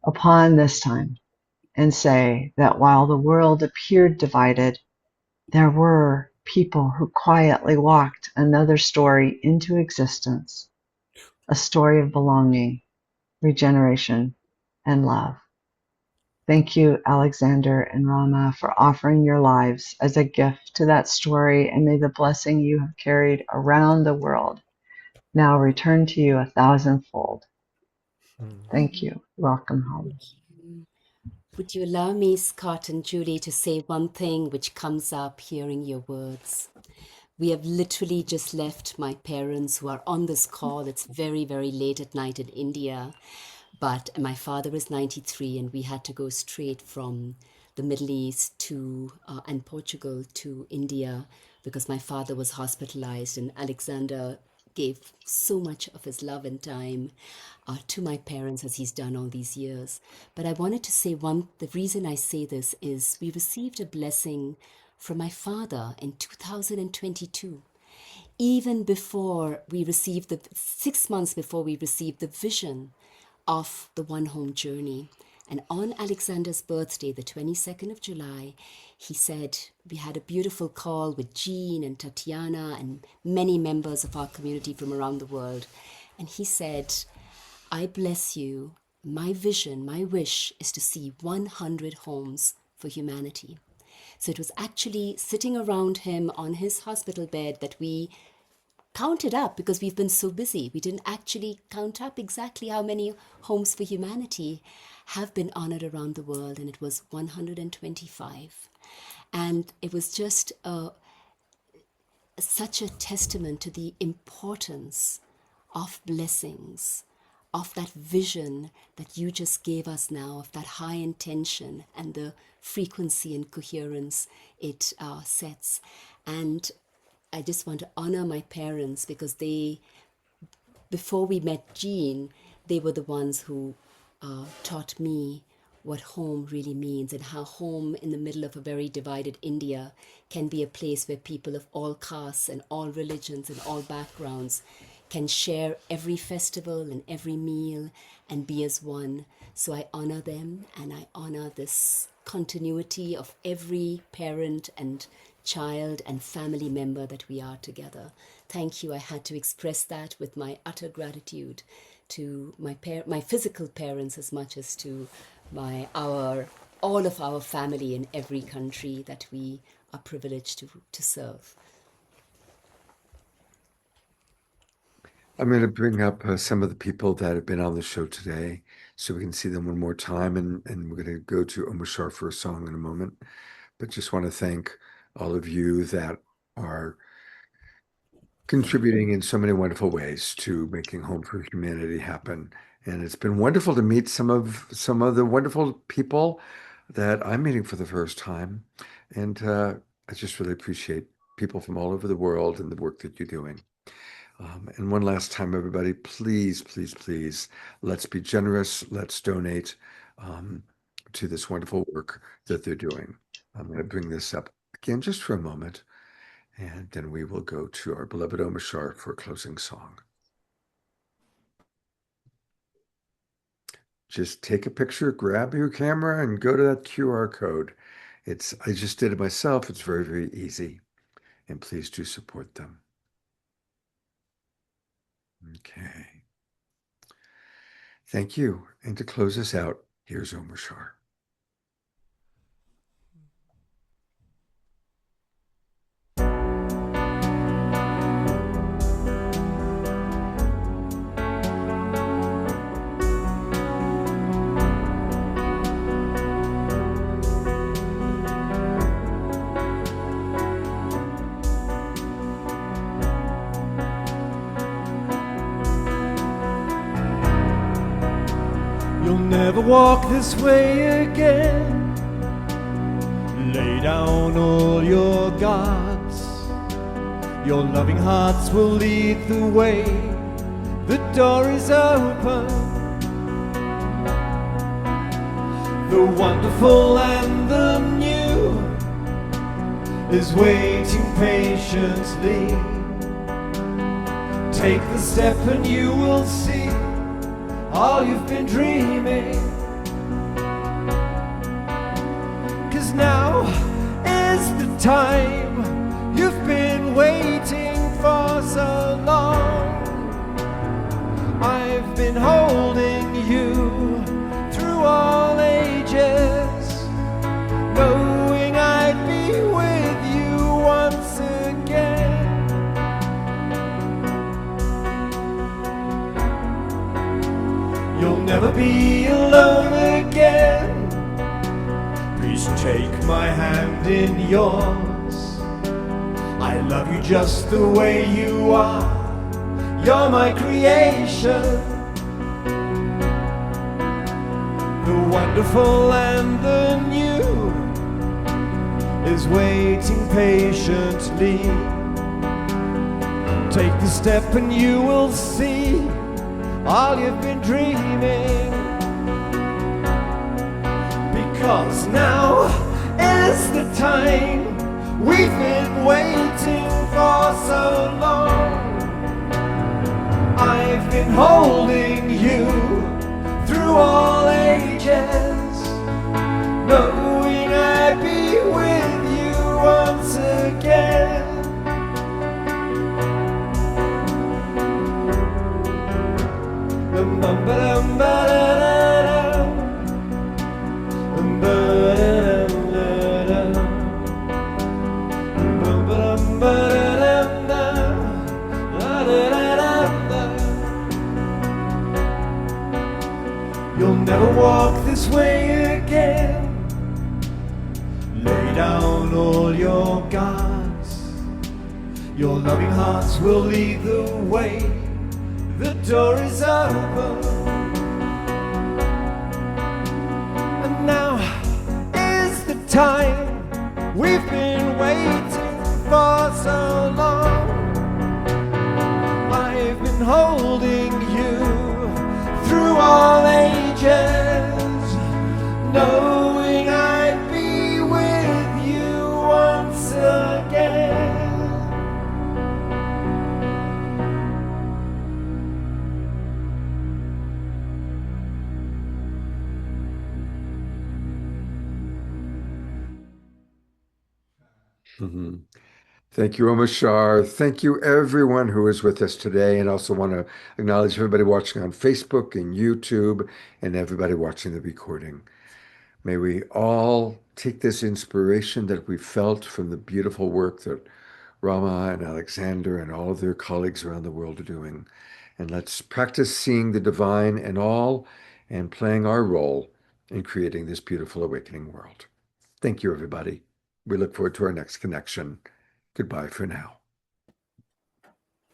upon this time and say that while the world appeared divided, there were people who quietly walked another story into existence, a story of belonging, regeneration, and love. Thank you, Alexander and Rama, for offering your lives as a gift to that story, and may the blessing you have carried around the world now return to you 1,000-fold. Thank you. Welcome home. Would you allow me, Scott and Julie, to say one thing which comes up hearing your words? We have literally just left my parents who are on this call. It's very, very late at night in India. But my father is 93 and we had to go straight from the Middle East to and Portugal to India because my father was hospitalized, and Alexander gave so much of his love and time to my parents as he's done all these years. But I wanted to say the reason I say this is we received a blessing from my father in 2022. Even before we received 6 months before we received the vision of the One Home journey. And on Alexander's birthday, the 22nd of July, he said, we had a beautiful call with Jean and Tatiana and many members of our community from around the world. And he said, I bless you. My vision, my wish is to see 100 homes for humanity. So it was actually sitting around him on his hospital bed that we counted up, because we've been so busy. We didn't actually count up exactly how many homes for humanity have been honored around the world, and it was 125. And it was just such a testament to the importance of blessings, of that vision that you just gave us now, of that high intention and the frequency and coherence it sets. And I just want to honor my parents because before we met Jean, they were the ones who taught me what home really means, and how home in the middle of a very divided India can be a place where people of all castes and all religions and all backgrounds can share every festival and every meal and be as one. So I honor them, and I honor this continuity of every parent and child and family member that we are together. Thank you. I had to express that with my utter gratitude to my physical parents as much as to all of our family in every country that we are privileged to serve. I'm going to bring up some of the people that have been on the show today so we can see them one more time, and we're going to go to Omashar for a song in a moment. But just want to thank all of you that are contributing in so many wonderful ways to making Home for Humanity happen. And it's been wonderful to meet some of the wonderful people that I'm meeting for the first time. And I just really appreciate people from all over the world and the work that you're doing. And one last time, everybody, please, please, please, let's be generous. Let's donate to this wonderful work that they're doing. I'm going to bring this up again just for a moment. And then we will go to our beloved Omashar for a closing song. Just take a picture, grab your camera, and go to that QR code. I just did it myself. It's very, very easy. And please do support them. Okay. Thank you. And to close us out, here's Omashar. You'll never walk this way again. Lay down all your guards. Your loving hearts will lead the way. The door is open. The wonderful and the new is waiting patiently. Take the step and you will see all you've been dreaming. 'Cause now is the time you've been waiting for so long. I've been holding you through all ages, knowing I'd be with you once again. You'll never be alone again. Please take my hand in yours. I love you just the way you are. You're my creation. The wonderful and the new is waiting patiently. Take the step and you will see all you've been dreaming. Because now is the time we've been waiting for so long. I've been holding you through all ages, knowing I'd be with you once again. You'll never walk this way again. Lay down all your guards. Your loving hearts will lead the way. The door is open. And now is the time we've been waiting for so long. I've been holding you through all ages, knowing I'd be with you once again. Thank you, Omashar. Thank you, everyone who is with us today. And also want to acknowledge everybody watching on Facebook and YouTube and everybody watching the recording. May we all take this inspiration that we felt from the beautiful work that Rama and Alexander and all of their colleagues around the world are doing. And let's practice seeing the divine in all and playing our role in creating this beautiful awakening world. Thank you, everybody. We look forward to our next connection. Goodbye for now.